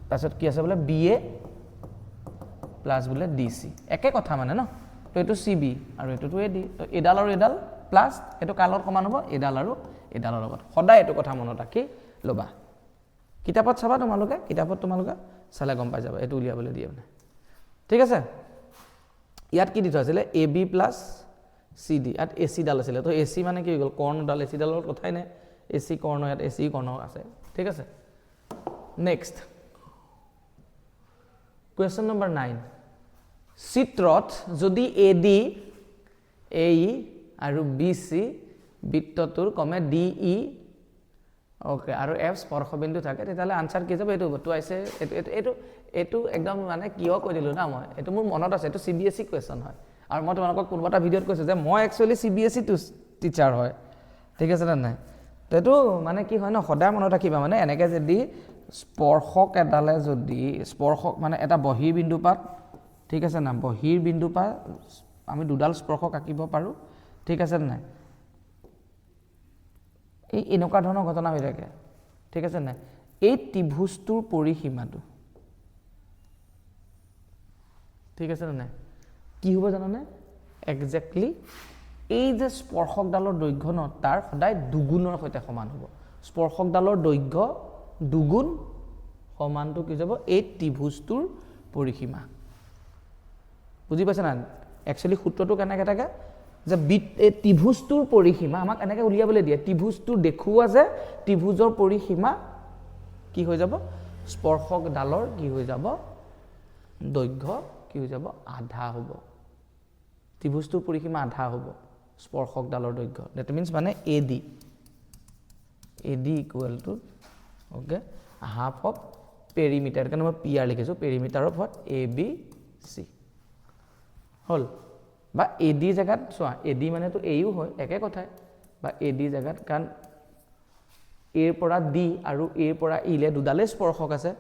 তাৰছত কি আছে বলে BA + বলে DC একে কথা মানে ন তো এটো CB আৰু এটোটো AD তো এডাল আৰু এডাল প্লাস এটো কালৰ সমান হ'ব এডাল আৰু এডালৰ লগত সদায় এটো কথা মনত ৰাখি লবা কিতাপত চাবা তোমালোকে চালে গম পাই যাবা এটো উলিয়াবলৈ দিয়ে মানে ঠিক আছে ইয়াত কি দি থোৱা আছিল AB + CD at AC ডাল আছিল তো AC মানে কি হৈ গল কৰ্ণ ডাল AC ডালৰ কথাই নাই AC কৰ্ণ ইয়াত AC কৰ্ণ আছে ঠিক আছে নেক্সট question number 9 চিত্ৰত যদি AD AE আৰু BC বৃত্তটোৰ কমে DE ওকে আৰু F স্পৰ্শবিন্দু থাকে তেতিয়ালে আনসাৰ কি যাব এটো তো আইছে এটো একদম মানে কিয় কৈ দিলো না মই এটো মোৰ মনত আছে এটো CBSE কোৱেশ্চন হয় আৰু মই তোমালোকক কোনবাটা ভিডিঅত কৈছো যে মই एक्चुअली CBSE টিচাৰ হয় ঠিক আছে না নাই তো এটো মানে কি হয় না সদায় মনত ৰাখিবা মানে এনেকে যদি স্পৰ্শক এডালে যদি স্পৰ্শক মানে এটা বহিৰ বিন্দু পাত ঠিক আছে না বহিৰ বিন্দু পা আমি দুডাল স্পৰ্শক আঁকিব পাৰো ঠিক আছে নাই এই এনেকুৱা ধৰণৰ ঘটনা হৈ থাকে ঠিক আছে না এই ত্ৰিভুজটোৰ পৰিসীমাটো ঠিক আছে না কি হ'ব জানানে এক্স্যাক্টলি এই যে স্পৰ্শকডালৰ দৈৰ্ঘ্য ন তাৰ সদায় দুগুণৰ সৈতে সমান হ'ব স্পৰ্শকডালৰ দৈৰ্ঘ্য দুগুণ সমানটো কি যাব এই ত্ৰিভুজটোৰ পৰিসীমা বুজি পাইছা না एक्चुअली সূত্ৰটো কেনেকৈ থাকে যে এই ত্ৰিভুজটোৰ পৰিসীমা আমাক এনেকৈ উলিয়াবলৈ দিয়ে ত্ৰিভুজটো দেখুৱা যে ত্ৰিভুজৰ পৰিসীমা কি হৈ যাব স্পৰ্শকডালৰ কি হৈ যাব দৈৰ্ঘ্য কি হৈ যাব আধা হ'ব ত্ৰিভুজটোৰ পৰিসীমা আধা হ'ব স্পৰ্শকডালৰ দৈৰ্ঘ্য দ্যাট মিন্স মানে AD = okay half of perimeter কাৰণ মই PR লিখিছো পেৰিমিটাৰ অফ ABC হল বা AD জায়গাত সোয়া AD মানে তো AU হয় একে কথাই বা AD জায়গাত কান A পৰা D আৰু A পৰা E লে দুডালে স্পৰ্শক আছে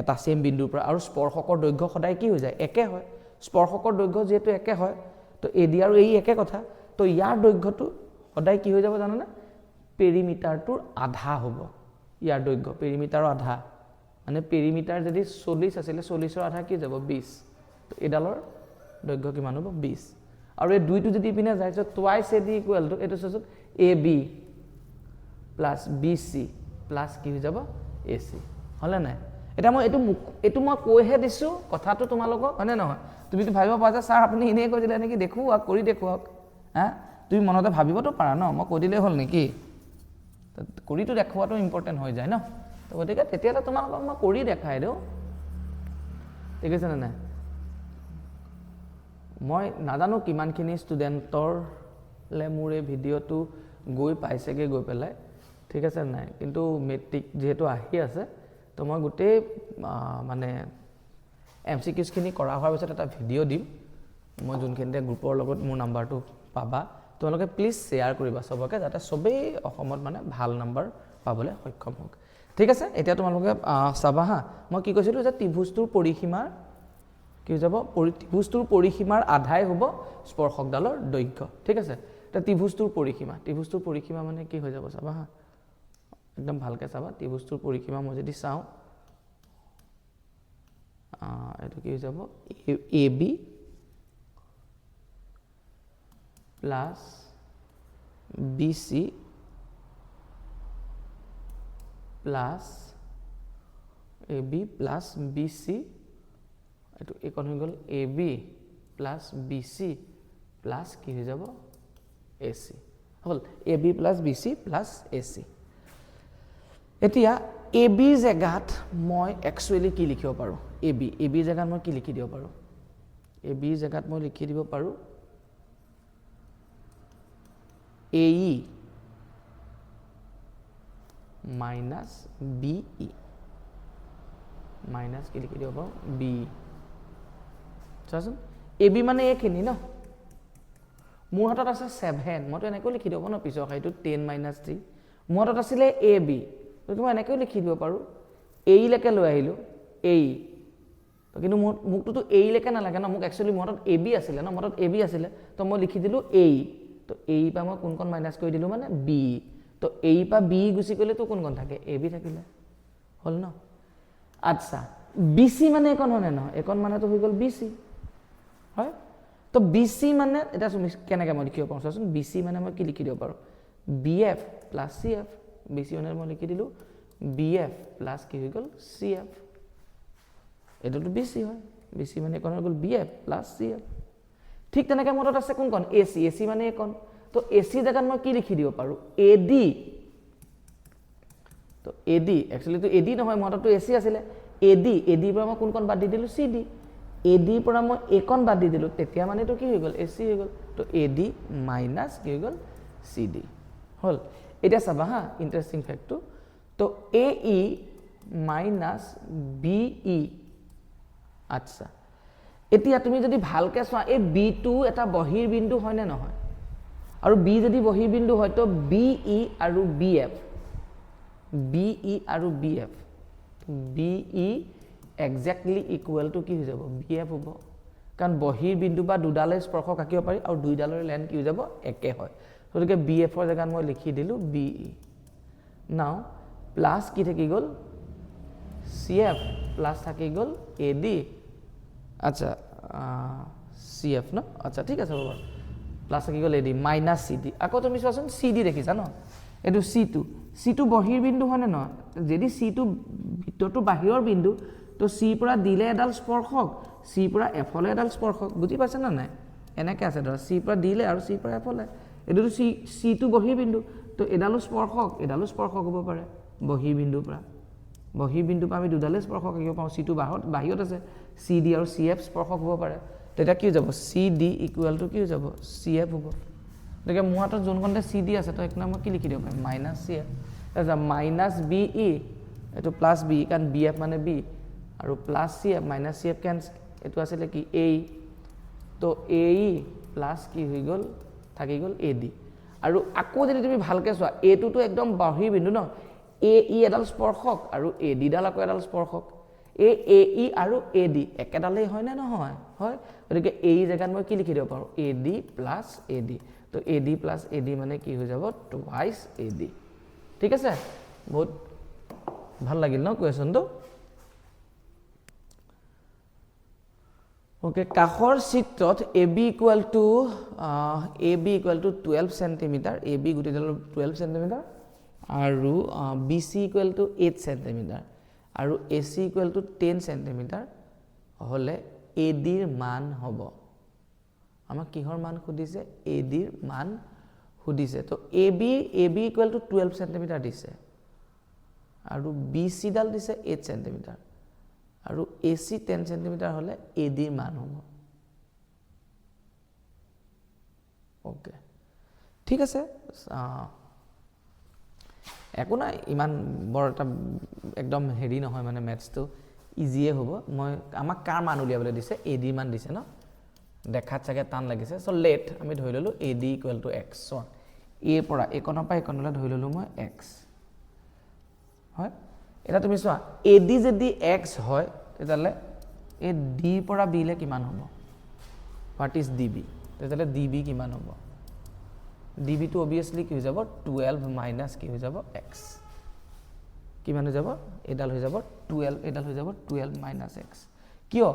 এটা সেম বিন্দুৰ পৰা আৰু স্পৰ্শকৰ দৈৰ্ঘ্য সদায় কি হৈ যায় একে হয় স্পৰ্শকৰ দৈৰ্ঘ্য যেটো একে হয় তো AD আৰু AE একে কথা তো ইয়াৰ দৈৰ্ঘ্যটো সদায় কি হৈ যাব জানো না পেৰিমিটাৰটোৰ আধা হ'ব ইয়াৰ দৈৰ্ঘ্য পেৰিমিটাৰৰ আধা মানে পেৰিমিটাৰ যদি 40 আছিল 40ৰ আধা কি যাব 20 তো এডালৰ দৈৰ্ঘ্য কিমান হ'ব 20 আৰু এই 2টো যদি ইপিনে যায় so twice AD equal to এইটো চাচোন AB plus BC plus কি হৈ যাব AC হলে নাই এটা মই এইটো মই কৈহে দিছো কথাটো তোমালোকক হয়নে নহয় তুমি তো ভাবিব পাৰা স্যাৰ আপুনি ইনে কৈ দিলে নেকি দেখো আৰু কৰি দেখুৱাওক হা তুমি মনতে ভাবিবতো পাৰা ন মই কৈ দিলে হল নেকি কৰিটো দেখুৱাটো ইম্পৰ্টেন্ট হৈ যায় ন তো গতিকে তেতিয়ালে তোমালোকক মই কৰি দেখাই দিও ঠিক আছে না নাই মই নাজানো কিমানখিনি ষ্টুডেণ্টৰ লে মোৰ এই ভিডিঅ'টো গৈ পাইছেগে গৈ পেলাই ঠিক আছে নাই কিন্তু মেট্ৰিক যেহেতু আহি আছে তো মই গোটেই মানে এমসিকিউজ খিনি কৰা হোৱাৰ পিছত এটা ভিডিঅ' দিম মই যোনখিনিতে গ্ৰুপৰ লগত মোৰ নাম্বাৰটো পাবা তোমালোকে প্লিজ শ্বেয়াৰ কৰিবা সবকে যাতে সবেই অসমত মানে ভাল নাম্বাৰ পাবলৈ সক্ষম হওক ঠিক আছে এতিয়া তোমালোকে চাবা হা মই কি কৈছিলো যে ত্ৰিভুজটোৰ পৰিসীমাৰ কি হৈ যাব ত্ৰিভুজটোৰ পৰিসীমাৰ আধাই হ'ব স্পৰ্শকডালৰ দৈৰ্ঘ্য ঠিক আছে এটা ত্ৰিভুজটোৰ পৰিসীমা মানে কি হৈ যাব চাবা হা একদম ভালকে চাবা ত্ৰিভুজটোৰ পৰিসীমা মই যদি চাও এটো কি হৈ যাব AB plus BC plus AB plus BC এটো একন হৈ গল AB plus BC plus কি হৈ যাব AC হল AB plus BC plus AC এতিয়া AB জায়গাত মই একচুয়ালি কি লিখিব পাৰো AB জায়গাত মই কি লিখি দিব পাৰো AB জায়গাত মই লিখি দিব পাৰো AE minus BE minus কি লিখি দিব পাৰো BE চাচোন AB মানে এখিনি ন মোৰ হাতত আছে 7 মই তো এনেকৈ লিখি দিব ন পিছৰ খাইটো 10 minus 3 মোৰ হাতত আছিল AB তো মই এনেকৈ লিখি দিব পাৰো AE লৈকে লৈ আহিলো AE তো কিন্তু মুকটো তো AE লৈকে না লাগে ন মুক একচুয়ালি মোৰ হাতত AB আছিল ন মোৰ হাতত AB আছিল তো মই লিখি দিলো AE তো AE পা মই কোনখন মাইনাস কৰি দিলো মানে BE তো AE পা BE গুছি গলে তো কোনখন থাকে AB থাকিলে হল ন আচ্ছা BC মানে একন হনে ন একন মানে তো হৈ গল BC হয় তো BC মানে এটা তুমি কেনেকৈ মই লিখিব পাৰো চাচোন BC মানে মই কি লিখি দিব পাৰো BF plus CF BC মানে মই লিখি দিলো BF plus কি হৈ গল CF এটা তো BC হয় BC মানে কোন হৈ গল BF plus CF ঠিক তেনেকৈ মোৰ তাত আছে কোনখন AC মানে কোন তো AC জায়গাত মই কি লিখি দিব পাৰো AD তো AD একচুয়ালি তো AD নহয় মোৰ তাত AC আছিল AD পৰা মই কোনখন বাদ দি দিলো CD AD পৰা মই একন বাদ দি দিলো তেতিয়া মানে তো কি হৈ গল AC হৈ গল তো AD মাইনাস কি হৈ গল CD হল এটা চাবা হা ইন্টারেস্টিং ফ্যাক্টটো তো AE মাইনাস BE আচ্ছা এতিয়া তুমি যদি ভালকে চোৱা এই B2 এটা বহিৰ বিন্দু হয় নে নহয় আৰু B যদি বহিৰ বিন্দু হয় তো BE আৰু BF BE exactly equal to কি হৈ যাব BF হ'ব কাৰণ বহিৰ বিন্দু বা দুডালে স্পৰ্শক আঁকিব পাৰি আৰু দুইডালৰ লেন কি হৈ যাব একে হয় গতিকে BF ৰ জায়গাত মই লিখি দিলো BE নাও প্লাস কি থাকি গল CF প্লাস থাকি গল AD আচ্ছা CF ন আচ্ছা ঠিক আছে বাবা প্লাস থাকি গল AD মাইনাস CD আকৌ তুমি চোৱাচোন CD দেখিছা ন এটো C2 বহিৰ বিন্দু হয়নে ন যদি C2 ভিতৰটো বাহিৰৰ বিন্দু তো C পৰা দিলে এডাল স্পৰ্শক C পৰা F লৈ এডাল স্পৰ্শক বুজি পাইছা না নাই এনেকৈ আছে ধৰা C পৰা দিলে আৰু C পৰা F লৈ এটো C2 বহিৰ বিন্দু তো এডালো স্পৰ্শক হ'ব পাৰে বহিৰ বিন্দুৰ পৰা আমি দুডালে স্পৰ্শক আঁকিব পাওঁ C2 বাহিৰত আছে CD আৰু CF স্পৰ্শক হ'ব পাৰে তেতিয়া কি হৈ যাব CD ইকুৱেল টু কি হৈ যাব CF হ'ব দেখে মোৰ হাতত যোনখনতে CD আছে তো এক নাম কি লিখি দিব পাৰিম মাইনাস CF তাৰপৰা মাইনাস BE এটো প্লাস BE কাৰণ BF মানে B আৰু plus CF minus CF cancel এটো আছিল কি AE তো AE প্লাস কি হৈ গল থাকি গল AD আৰু আকৌ যদি তুমি ভালকে চোৱা A2 তো একদম বহিৰ বিন্দু ন AE এডাল স্পৰ্শক আৰু AD ডাল আকৌ এডাল স্পৰ্শক AE আৰু AD একেডালেই হয় না নহয় হয় গতিকে AE জায়গাত মই কি লিখি দিব পাৰো AD plus AD তো AD plus AD মানে কি হৈ যাব twice AD ঠিক আছে বহুত ভাল লাগিল ন কোৱেশ্চনটো ওকে কাষৰ চিত্ৰত AB equal to 12 centimetre AB গুটিডাল 12 centimetre আৰু BC ইকুৱেল টু 8 সেন্টিমিটাৰ আৰু AC ইকুৱেল টু 10 সেন্টিমিটাৰ হলে AD ৰ মান হ'ব আমাক কিহৰ মান খুদিছে AD ৰ মান খুদিছে তো AB ইকুৱেল টু 12 সেন্টিমিটাৰ দিছে আৰু BC ডাল দিছে 8 সেন্টিমিটাৰ আৰু AC 10 সেন্টিমিটাৰ হলে AD ৰ মান হ'ব ওকে ঠিক আছে একো নাই ইমান বৰ এটা একদম হেৰি নহয় মানে ম্যাথছটো ইজিয়ে হ'ব মই আমাক কাৰ মান উলিয়াবলৈ দিছে AD মান দিছে ন দেখাত চাগে টান লাগিছে সো লেট আমি ধৰি ললো AD equal to x so a পৰা একনৰ পৰা একনলৈ ধৰি ললো মই x হয় এটা তুমি চোৱা AD যদি x হয় তেতিয়ালে এই D পৰা B লে কিমান হ'ব what is DB তেতিয়ালে DB কিমান হ'ব DB to obviously কি হৈ যাব 12 minus কি হৈ যাব x কিমান হৈ যাব এডাল হৈ যাব 12 এডাল হৈ যাব 12 minus x কিয়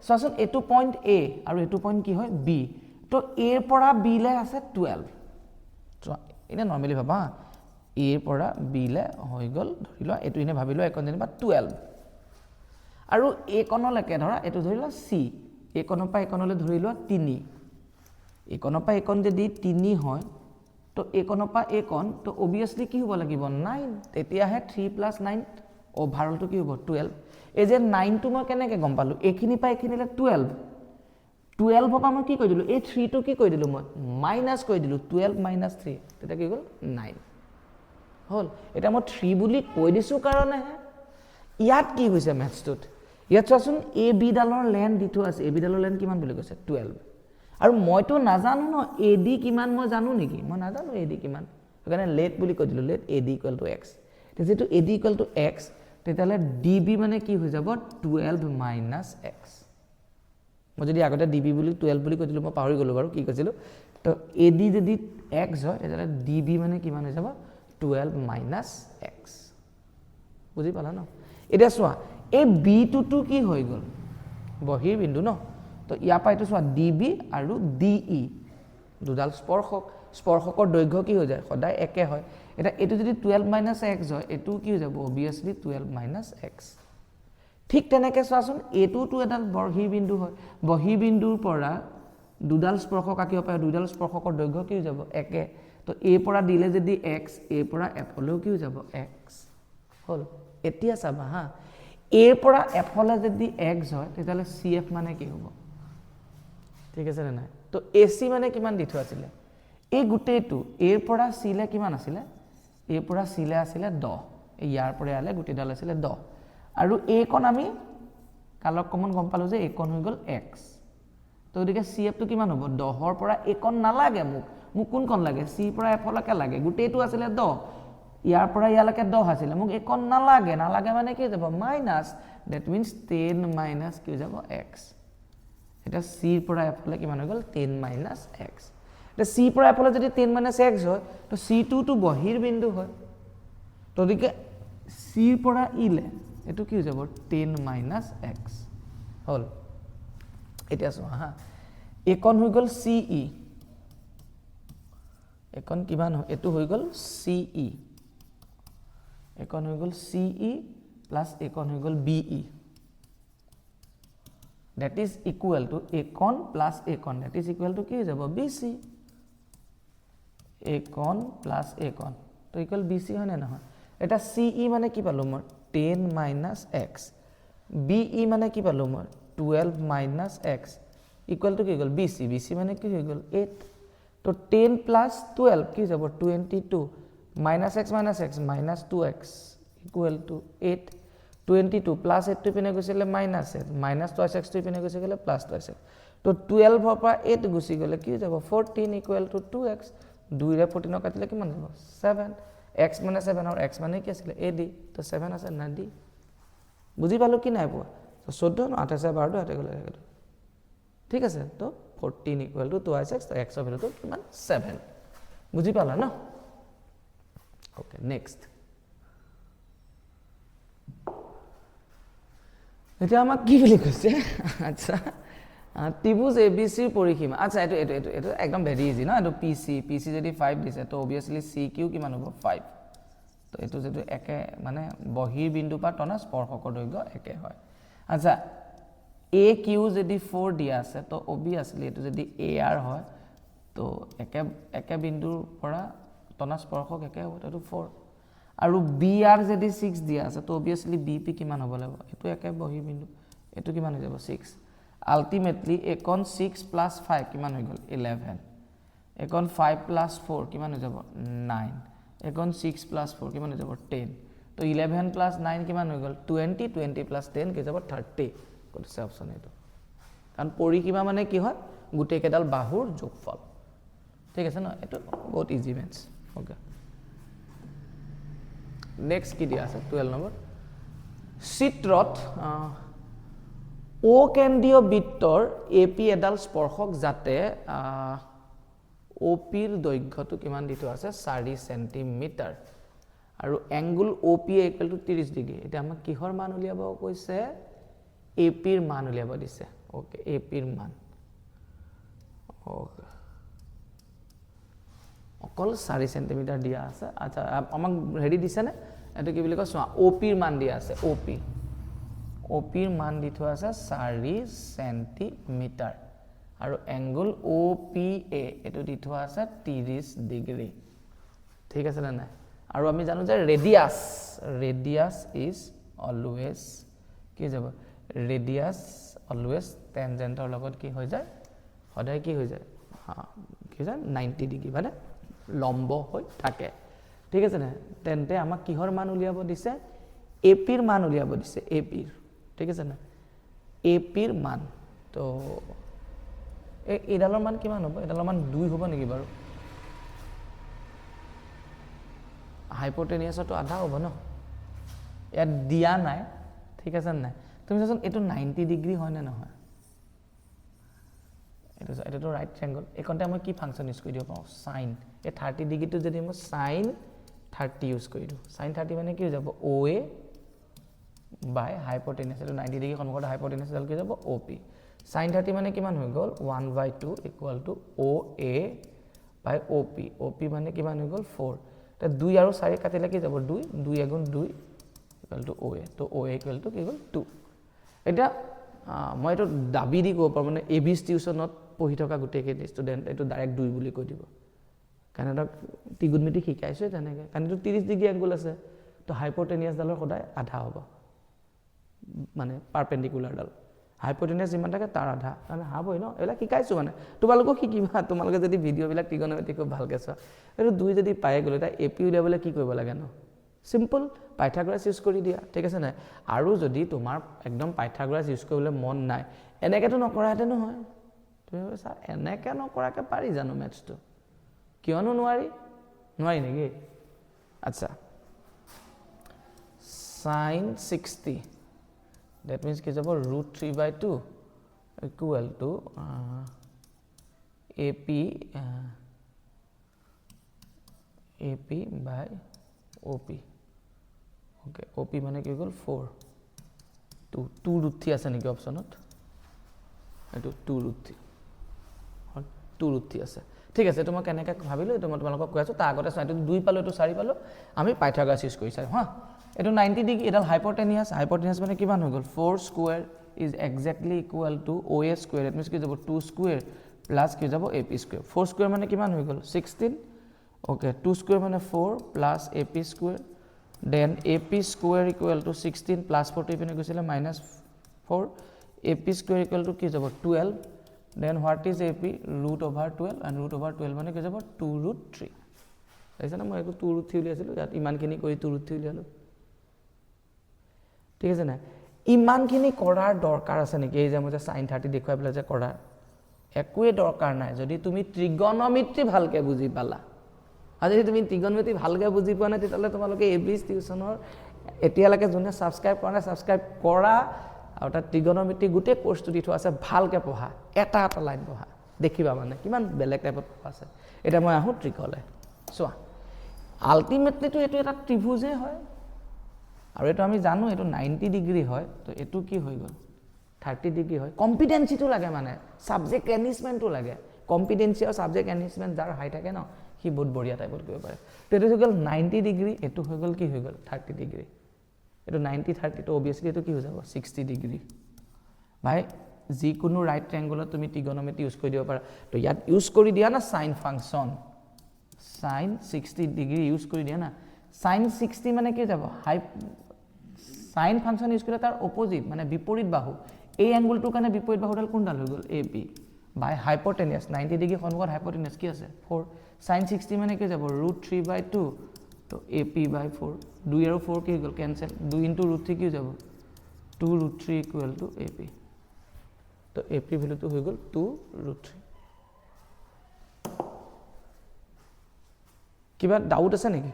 সচোন এটো পইণ্ট A আৰু এটো পইণ্ট কি হয় B তো A ৰ পৰা B লে আছে 12 তো ইনে নৰমালি ভাবা A ৰ পৰা B লে হৈ গল ধৰি লোৱা এটো ইনে ভাবিলো একন যেনিবা 12 আৰু A কনলৈকে ধৰা এটো ধৰি লোৱা C A কনৰ পৰা একনলৈ ধৰি লোৱা 3 A কনৰ পৰা একন যদি 3 হয় তো একনৰ পৰা একন তো obviously কি হ'ব লাগিব 9 তেতিয়া হে 3 + 9 ওভাৰঅল তো কি হ'ব 12 এই যে 9 টো মই কেনেকৈ গম পালো এখিনি পাই এখিনিলে 12 12 হপা মই কি কৈ দিলো এই 3 টো কি কৈ দিলো মই মাইনাস কৈ দিলো 12 - 3 তেতিয়া কি গল 9 হল এটা মই 3 বুলি কৈ দিছো কাৰণে ইয়াত কি হৈছে ম্যাথছটোত ইয়াত চোৱাচোন AB ডালৰ লেন দিটো আছে AB ডালৰ লেন কিমান বুলি কৈছে 12 আৰু মইতো নাজানো ন AD কিমান মই জানো নেকি মই নাজানো AD কিমান সেইকাৰণে লেট বুলি কৈ দিলো লেট AD = x যেটো AD = x তেতিয়ালে DB মানে কি হৈ যাব 12 - x মই যদি আগতে DB বুলি 12 বুলি কৈ দিলো মই পাহৰি গলো বাৰু কি কৈছিলো তো AD যদি x হয় তেতিয়ালে DB মানে কিমান হৈ যাব 12 - x বুজি পালা ন এতিয়া চোৱা এই B2 টো কি হৈ গল বহিৰ বিন্দু ন তো ইয়া পাইতো চোৱা DB আৰু DE দুডাল স্পৰ্শকৰ দৈৰ্ঘ্য কি হৈ যায় সদায় একে হয় এটা এটো যদি 12 - x হয় এটো কি হৈ যাব obviously 12 - x ঠিক তেনেকৈ চোৱাচোন এটো তো এডাল বহিৰ বিন্দু হয় বহিৰ বিন্দুৰ পৰা দুডাল স্পৰ্শক আঁকিব পাৰে দুডাল স্পৰ্শকৰ দৈৰ্ঘ্য কি হৈ যাব একে তো A পৰা দিলে যদি x A পৰা F হলেও কি হৈ যাব x হল এতিয়া চাবা হা A পৰা F হলে যদি x হয় তেতিয়ালে CF মানে কি হ'ব ঠিক আছে না তো AC মানে কিমান দি থোৱা আছিল এই গুটেটো A পৰা C লে কিমান আছিল A পৰা C লে আছিল 10 ইয়াৰ পৰা আলে গুটেডাল আছিল 10 আৰু A কোন আমি কালক কমন গম পালো যে A কোন হৈ গল x তো গতিকে CF টো কিমান হ'ব 10 ৰ পৰা A কোন নালাগে মোক কোন কোন লাগে C পৰা F লৈকে লাগে গুটেটো আছিল 10 ইয়াৰ পৰা ইয়ালৈকে 10 আছিল মোক A কোন নালাগে মানে কি যাব মাইনাস দ্যাট মিন্স 10 - কি যাব x এটা C পৰা F লে কিমান হৈ গল 10 - x এটা C পৰা F লে যদি 10 - x হয় তো C2 টো বহিৰ বিন্দু হয় তো গতিকে C পৰা E লে এটো কি হৈ যাব 10 - x হল এতিয়া চোৱা হা একন হৈ গল CE একন কিমান হয় এটো হৈ গল CE একন হৈ গল CE প্লাস একন হৈ গল BE that is equal to একন plus একন that is equal to কি হৈ যাব BC একন plus একন তো equal BC হয় না নহয় এটা CE মানে কি পালো মই 10 - x BE মানে কি পালো মই 12 - x equal to কি গল BC BC মানে কি হৈ গল 8 তো 10 plus 12 কি যাব 22 minus x minus 2x equal to 8 22 plus 8 to পিনে গৈছিলে minus 8 minus 2x to পিনে গৈছে গলে plus 2x তো 12 ৰ পৰা 8 গুছি গলে কি যাব 14 equal to 2x 2 ৰে 14 কাটিলে কিমান যাব 7 x মানে 7 আৰু x মানে কি আছিল AD তো 7 আছে না D বুজি পালো কি নাই পোৱা তো 14 8 আছে 12 হাতে গলে ঠিক আছে তো 14 equal to 2x তো x ৰ ভ্যালুটো কিমান 7 বুজি পালা ন ওকে নেক্সট এটা আমাক কি বুলি কৈছে আচ্ছা ত্ৰিভুজ এ বি চিৰ পৰিসীমা আচ্ছা এইটো একদম ভেৰি ইজি ন এইটো পি চি যদি 5 দিছে তো অবভিয়াছলি চি কিউ কিমান হ'ব 5 তো এইটো যেটো একে মানে বহিৰ বিন্দু পৰা টনা স্পৰ্শকৰ দৈৰ্ঘ্য একে হয় আচ্ছা এ কিউ যদি 4 দিয়া আছে তো অবভিয়াছলি এইটো যদি এ আৰ হয় তো একে বিন্দুৰ পৰা টনা স্পৰ্শক একে হ'ব তো 4 আৰু বি আৰ যদি 6 দিয়া আছে তো অবভিয়াছলি বি পি কিমান হ'ব লাগিব এইটো একে বহিৰ বিন্দু এইটো কিমান হৈ যাব 6 আলটিমেটলি একন 6 প্লাস 5 কিমান হৈ গল 11 একন 5 প্লাস 4 কিমান হৈ যাব 9 একন 6 প্লাস 4 কিমান হৈ যাব 10 তো 11 প্লাস 9 কিমান হৈ গল 20 20 প্লাস 10 কি যাব 30 কোনটো অপচন এটো কাৰণ পৰিসীমা মানে কি হয় গুটে কেডাল বাহুৰ যোগফল ঠিক আছে ন এটো বহুত ইজি মেথছ ওকে নেক্সট কি দিয়া আছে 12 নম্বৰ চিত্ৰত ও কেন্দ্ৰীয় বৃত্তৰ এপি এডাল স্পৰ্শক যাতে ওপিৰ দৈৰ্ঘ্যটো কিমান দিটো আছে 4 সেন্টিমিটাৰ আৰু angle OP equal to 30 degree এটা আমাক কিহৰ মান উলিয়াব কৈছে এপিৰ মান উলিয়াব দিছে ওকে এপিৰ মান ওকে অকল 4 সেন্টিমিটাৰ দিয়া আছে আচ্ছা আমাক হেৰি দিছে নে এটো কি বুলি কয় চোৱা ওপিৰ মান দিয়া আছে ওপি ওপিৰ মান দি থোৱা আছে 4 সেন্টিমিটাৰ আৰু এংগল OPA এটো দি থোৱা আছে 30 ডিগ্ৰী ঠিক আছে না নাই আৰু আমি জানো যে ৰেডিয়াস ইজ অলৱেজ কি যাব ৰেডিয়াস অলৱেজ টেনজেন্টৰ লগত কি হৈ যায় সদায় কি হৈ যায় কি যায় 90 ডিগ্ৰী মানে লম্ব হৈ থাকে ঠিক আছে না তেন্তে আমাক কিহৰ মান উলিয়াব দিছে এপিৰ মান উলিয়াব দিছে এপিৰ ঠিক আছে না এপিৰ মান তো এডালৰ মান কিমান হ'ব এডালৰ মান 2 হ'ব নেকি বাৰু হাইপোটেনিয়াসটো আধা হ'ব ন ইয়াত দিয়া নাই ঠিক আছে নাই তুমি চাচোন এটো 90 ডিগ্ৰী হয় না নহয় এটো ৰাইট ট্ৰায়াঙ্গল একনতে মই কি ফাংচন ইউজ কৰি দিব পাওঁ sin এ 30 ডিগ্ৰীটো যদি মই sin 30 ইউজ কৰি দিওঁ sin 30 মানে কি হৈ যাব OA by hypotenuse এটো 90 ডিগ্ৰী কনভাৰ্ট hypotenuse ডাল কি যাব OP sin 30 মানে কিমান হৈ গল 1/2 equal to OA by OP OP মানে কিমান হৈ গল 4 তে 2 আৰু 4 কাটিলে কি যাব 2 2 এগুণ 2 ইকুয়াল টু OA তো OA ইকুয়াল টু কি গল 2 এটা মই এটো দাবি দি কব পাৰ মানে এবিস টিউশনত পঢ়ি থকা গুটে কে ষ্টুডেন্ট এটো ডাইৰেক্ট 2 বুলি কৈ দিব কাৰণ এটা ত্ৰিগুণমিতি শিকাইছো তেনেকে কাৰণ এটো 30 ডিগ্ৰী এংগল আছে তো হাইপোটেনিয়াস ডালৰ সদায় আধা হ'ব মানে পাৰপেন্ডিকুলাৰ ডাল হাইপোটেনিয়াস যিমান থাকে তাৰ আধা মানে হাবই ন এলা শিকাইছো মানে তোমালোকক শিকিবা তোমালোকে যদি ভিডিও বিলাক ত্ৰিকোণমিতি খুব ভালকে চোৱা এটো 2 যদি পায় গলে তা এপি উলিয়াবলে কি কৰিব লাগে ন সিম্পল পাইথাগোৰাছ ইউজ কৰি দিয়া ঠিক আছে না আৰু যদি তোমাৰ একদম পাইথাগোৰাছ ইউজ কৰিবলৈ মন নাই এনেকেটো নকৰাতে নহয় তুমি স্যাৰ এনেকে নকৰাকে পাৰি জানো ম্যাথছটো কিয়নো নোৱাৰি নেকি আচ্ছা sin 60 that means কি যাব √3/2 equal to AP by OP okay OP মানে কি গল 4 2√3 আছে নেকি অপচনত এটো 2√3 আছে ঠিক আছে তোমাক কেনেকৈ ভাবিলো এটো মই তোমালোকক কৈ আছো তা আগতে চাইটো 2 পালো এটো 4 পালো আমি পাইথাগোৰাছ ইউজ কৰিছা হা এটো 90 ডিগ্ৰী এডাল হাইপোটেনিয়াস মানে কিমান হৈ গল 4 square is exactly equal to OA square that means কি যাব 2 স্কয়াৰ প্লাস কি যাব AP স্কয়াৰ 4 স্কয়াৰ মানে কিমান হৈ গল 16 ওকে 2 স্কয়াৰ মানে 4 plus AP square then AP square equal to 16 plus 4 টো ইপিনে গৈছিলে -4 AP স্কয়াৰ ইকুয়াল টু কি যাব 12 then what is AP √12 and √12 মানে কি যাব 2√3 এইছানা মই একো 2√3 উলিয়াইছিলো ইয়াত ইমানখিনি কৰি 2√3 উলিয়ালো ঠিক আছে না ইমানখিনি কৰাৰ দৰকাৰ আছে নেকি এই যে মই যে sin 30 দেখুৱাই পেলাই যে কৰাৰ একোৱে দৰকাৰ নাই যদি তুমি ত্ৰিগোণমিতি ভালকে বুজি পালা আৰু যদি তুমি ত্ৰিগোণমিতি ভালকে বুজি পোৱা নাই তেতিয়ালে তোমালোকে এবিএছ টিউশনৰ এতিয়ালৈকে যোনে সাবস্ক্ৰাইব কৰা নাই সাবস্ক্ৰাইব কৰা আৰু তা ত্ৰিগোণমিতি গুটে কোৰ্সটো দি থোৱা আছে ভালকে পঢ়া এটা লাইন পঢ়া দেখিবা মানে কিমান বেলেগ টাইপত আছে এটা মই আহো ত্ৰিকলে চোৱা আলটিমেটলি তো এটো এটা ত্ৰিভুজে হয় আৰু এটো আমি জানো এটো 90 ডিগ্ৰী হয় তো এটো কি হৈ গল 30 ডিগ্ৰী হয় কম্পিটেন্সিটো লাগে মানে সাবজেক্ট এনৰিচমেন্টটো লাগে কম্পিটেন্সি আৰু সাবজেক্ট এনৰিচমেন্ট যাৰ হাই থাকে ন সি বহুত বঢ়িয়া টাইপত কৰিব পাৰে তো এটো হৈ গ'ল 90 ডিগ্ৰী এটো হৈ গ'ল কি হৈ গ'ল 30 ডিগ্ৰী এটো 90 30 তো অবিয়াসলি এটো কি হৈ যাব 60 ডিগ্ৰী ভাই যিকোনো ৰাইট ট্ৰায়াঙ্গলত তুমি ট্ৰিগোনোমেট্ৰি ইউজ কৰি দিব পাৰা তো ইয়াত ইউজ কৰি দিয়া না sine function sine 60 degree use কৰি দিয়া না সাইন 60 মানে কি যাব হাই সাইন ফাংচন ইউজ কৰিলে তাৰ অপোজিট মানে বিপৰীত বাহু এই এংগলটোৰ কাৰণে বিপৰীত বাহুডাল কোনডাল হৈ গ'ল AP বাই হাইপোটেনিয়াস 90 ডিগ্ৰী সন্মুখত হাইপোটেনিয়াস কি আছে 4 sin 60 মানে কি যাব √3/2 তো AP/4 2 আৰু 4 কি হৈ গ'ল ক্যান্সেল 2 * √3 কি হৈ যাব 2√3 = AP তো AP ভ্যালুটো হৈ গ'ল 2√3 কিবা ডাউট আছে নেকি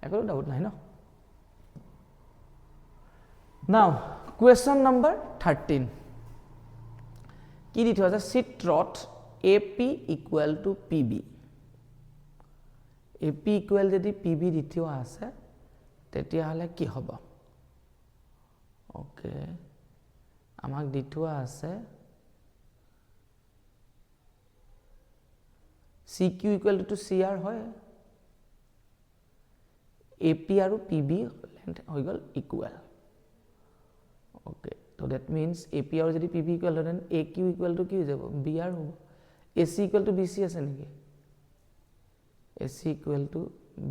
একো ডাউট নাই ন নাও question number 13 কি দি থোৱা আছে চিত্ৰত AP = PB AP ইকুৱেল যদি PB দি থোৱা আছে তেতিয়া হলে কি হ'ব ওকে আমাক দি থোৱা আছে CQ = CR হয় AP আৰু PB লেন্থ হৈ গ'ল ইকুৱেল ওকে তো দ্যাট মিন্স AP আৰু যদি PB ইকুৱেল হয় দেন AQ = কি হৈ যাব BR হ'ব AC = BC আছে নেকি AC =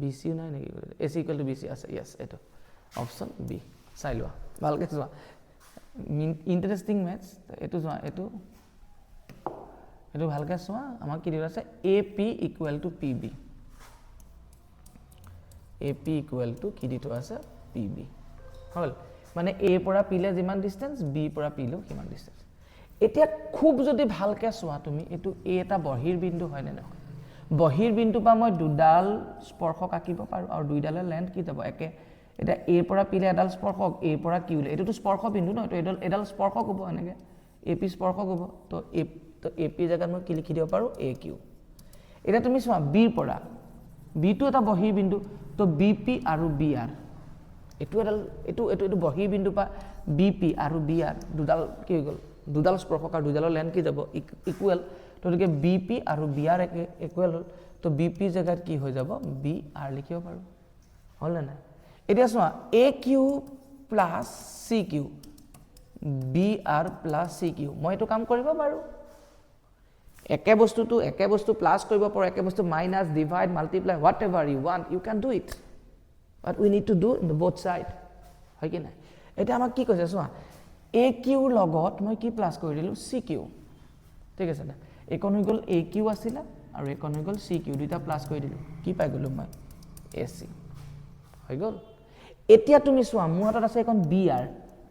BC নাই নেকি AC = BC আছে यस এটো অপচন বি চাই লোৱা ভালকে চোৱা ইন্টাৰেস্টিং ম্যাথছ এটো চোৱা এটো ভালকে চোৱা আমাক কি দিয়া আছে AP = PB AP = কি দিটো আছে PB হল মানে A পৰা P লে যিমান ডিসটেন্স B পৰা P লে কিমান ডিসটেন্স এতিয়া খুব যদি ভালকে চোৱা তুমি এটো A এটা বহিৰ বিন্দু হয় নে নহয় বহিৰ বিন্দু পা মই দুডাল স্পৰ্শক আঁকিব পাৰো আৰু দুইডালৰ লেন্থ কি যাব একে এটা A পৰা P লে এডাল স্পৰ্শক A পৰা Q লে এটো স্পৰ্শ বিন্দু ন তো এডাল স্পৰ্শক হ'ব এনেকে AP স্পৰ্শক হ'ব তো AP জায়গাত মই কি লিখি দিব পাৰো AQ এটা তুমি চোৱা B পৰা B টো এটা বহিৰ বিন্দু তো BP আৰু BR এটো বহিৰ বিন্দু পা BP আৰু BR দুডাল কি হৈ গ'ল দুডাল স্পৰ্শক আৰু দুডালৰ লেন্থ কি যাব ইকুৱেল তো গতিকে BP আৰু BR ইকুৱেল হল তো BP জায়গাত কি হৈ যাব BR লিখিব পাৰো হল না এতিয়া চোৱা AQ + CQ BR + CQ মই এটো কাম কৰিব পাৰো একে বস্তু প্লাস কৰিব পাৰো একে বস্তু minus divide multiply whatever you want you can do it but we need to do in the both side হয় কি নাই এটা আমাক কি কৈছে চোৱা AQ লগত মই কি প্লাস কৰি দিলো CQ ঠিক আছে না একন হৈ গল AQ আছিল আৰু একন হৈ গল CQ দুটা প্লাস কৰি দিলো কি পাই গলো মই AC হৈ গল এতিয়া তুমি চোৱা মোৰ হাতত আছে এখন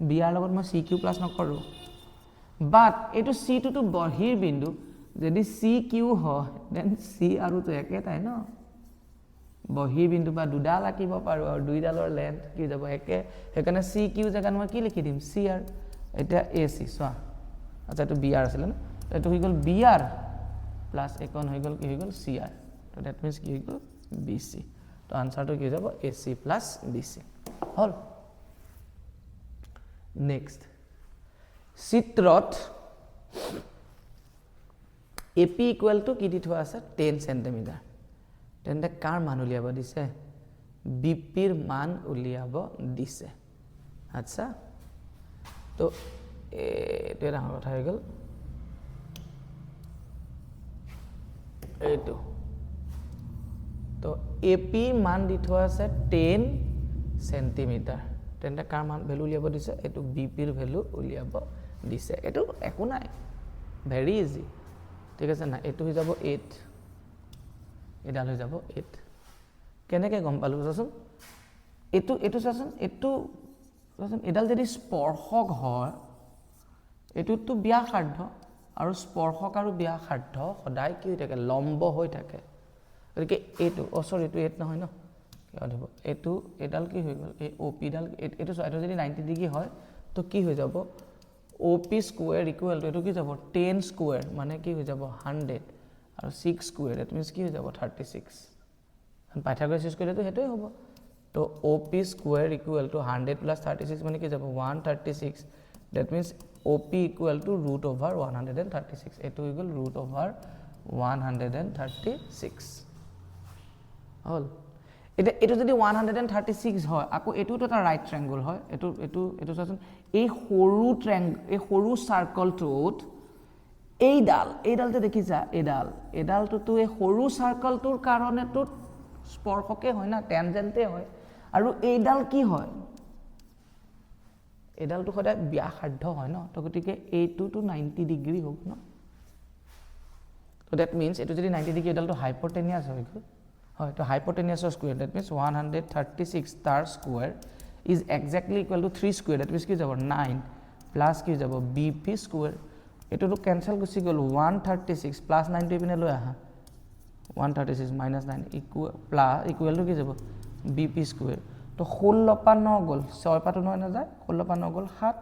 BR লগত মই CQ প্লাস নকৰো বাট এটো C টো বহিৰ বিন্দু যদি CQ হয় দেন C আৰু তো একেটাই ন বহিৰ বিন্দু বা দুডাল আঁকিব পাৰো আৰু দুইডালৰ লেন্থ কি যাব একে হেকানে CQ জাগাত মই কি লিখি দিম CR এটা AC চোৱা আচ্ছা এটো BR আছিল না এটো হৈ গল BR প্লাস একন হৈ গল কি হৈ গল CR তো দ্যাট মিন্স কি হৈ গল BC তো আনসারটো কি যাব AC + BC হল নেক্সট চিত্ৰত AP = কি দি থোৱা আছে 10 সেন্টিমিটাৰ তেন্তে কাৰ মান উলিয়াব দিছে BP ৰ মান উলিয়াব দিছে আচ্ছা তো এটো ডাঙৰ কথা হৈ গল এইটো তো AP মান দি থোৱা আছে 10 সেন্টিমিটাৰ তেন্তে কাৰ মান ভ্যালু উলিয়াব দিছে এটো BP ৰ ভ্যালু উলিয়াব দিছে এটো একো নাই ভেৰি ইজি ঠিক আছে না এটো হৈ যাব 8 এডাল হৈ যাব 8 কেনেকে গম পালো চাচোন এটো চাচোন এডাল যদি স্পৰ্শক হয় এটোটো ব্যাসাৰ্ধ আৰু স্পৰ্শক আৰু ব্যাসাৰ্ধ সদায় কি হৈ থাকে লম্ব হৈ থাকে গতিকে এটো সৰি এটো 8 নহয় ন কি হ'ব এটো এডাল কি হৈ গল এই OP ডাল এটো এটো যদি 90 ডিগ্ৰী হয় তো কি হৈ যাব OP স্কয়ার ইকুয়াল টু এটো কি যাব 10 স্কয়ার মানে কি হৈ যাব 100 আৰু 6 স্কয়াৰ দ্যাট মিন্স কি হৈ যাব 36 পাইথাগোৰাছ ইউজ কৰিলে তো হেটোই হ'ব তো OP square equal to 100 plus 36 মানে কি যাব 136 that means OP equal to root over 136 এটো ইকুয়াল root over 136 হল এটো যদি 136 হয় আকো এটো তো এটা রাইট ট্রায়াঙ্গল হয় এটো চাচোন এই সৰু সাৰ্কেলটোত এইডালতে দেখিছা এডালটো তো এই সৰু সাৰ্কেলটোৰ কাৰণে তো স্পৰ্শকে হয় না টেনজেন্টে হয় আৰু এইডাল কি হয় এডালটো সদায় ব্যাসাৰ্ধ হয় ন তো গতিকে এইটো তো 90 ডিগ্ৰী হ'ব ন তো দ্যাট মিন্স এটো যদি 90 ডিগ্ৰী এডালটো হাইপোটেনিয়াস হয় হয় তো হাইপোটেনিয়াসৰ স্কয়াৰ দ্যাট মিন্স 136 তাৰ square is exactly equal to 3 square that means কি যাব 9 প্লাস কি যাব bp স্কয়ার এটো তো ক্যান্সেল গুছি গল 136 প্লাস 9 পিনে লৈ আহা 136 minus 9 equal to কি যাব bp square তো 16 পা 9 গল 6 পা 9 না যায় 16 পা 9 গল 7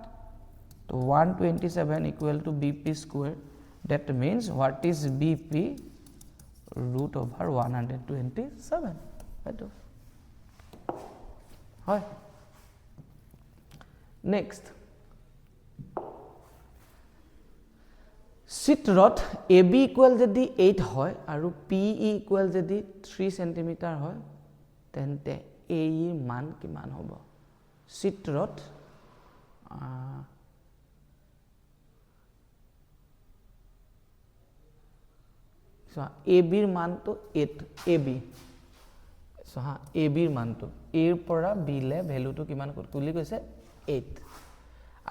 তো 127 equal to bp square that means what is bp root over 127 এটো হয় next চিত্ৰত AB ইকুয়াল যদি 8 হয় আৰু PE ইকুয়াল যদি 3 সেন্টিমিটাৰ হয় তেন্তে AE ৰ মান কিমান হ'ব চিত্ৰত AB ৰ মানটো 8 AB AB ৰ মানটো A ৰ পৰা B লে ভ্যালুটো কিমান তুলি কৈছে 8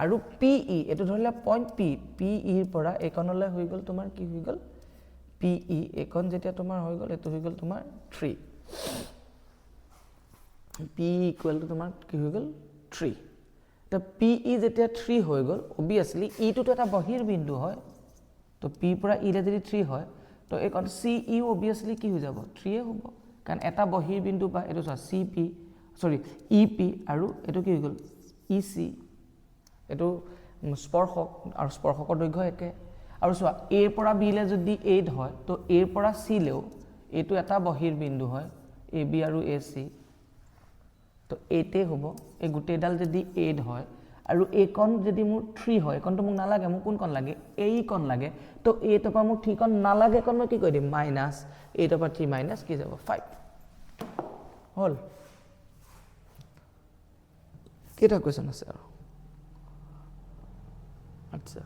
আৰু PE এটো ধৰিলে পইণ্ট PE ৰ পৰা একনলে হৈ গল তোমাৰ কি হৈ গল PE একন যেতিয়া তোমাৰ হৈ গল এটো হৈ গল তোমাৰ 3 PE ইকুয়াল টু তোমাৰ কি হৈ গল 3 তো PE যেতিয়া 3 হৈ গল obviously E টো এটা বহিৰ বিন্দু হয় তো P পৰা E লে যদি 3 হয় তো একন CE obviously কি হৈ যাব 3 এ হ'ব কাৰণ এটা বহিৰ বিন্দু বা এটো CP সৰি EP আৰু এটো কি হৈ গল EC এটো স্পৰ্শক আৰু স্পৰ্শকৰ দৈৰ্ঘ্য একে আৰু সোৱা A পৰা B লে যদি 8 হয় তো A পৰা C লেও এটো এটা বহিৰ বিন্দু হয় AB আৰু AC তো 8 এ হ'ব এই গুটেডাল যদি 8 হয় আৰু একন যদি মোৰ 3 হয় একন তো মোক নালাগে মোক কোন কোন লাগে এই কোন লাগে তো 8 পৰা মোক 3 কোন নালাগে কোন মই কি কই দিম মাইনাস 8 পৰা 3 মাইনাস কি যাব 5 হল কেটা কোৱেশ্চন আছে আৰু আচ্ছা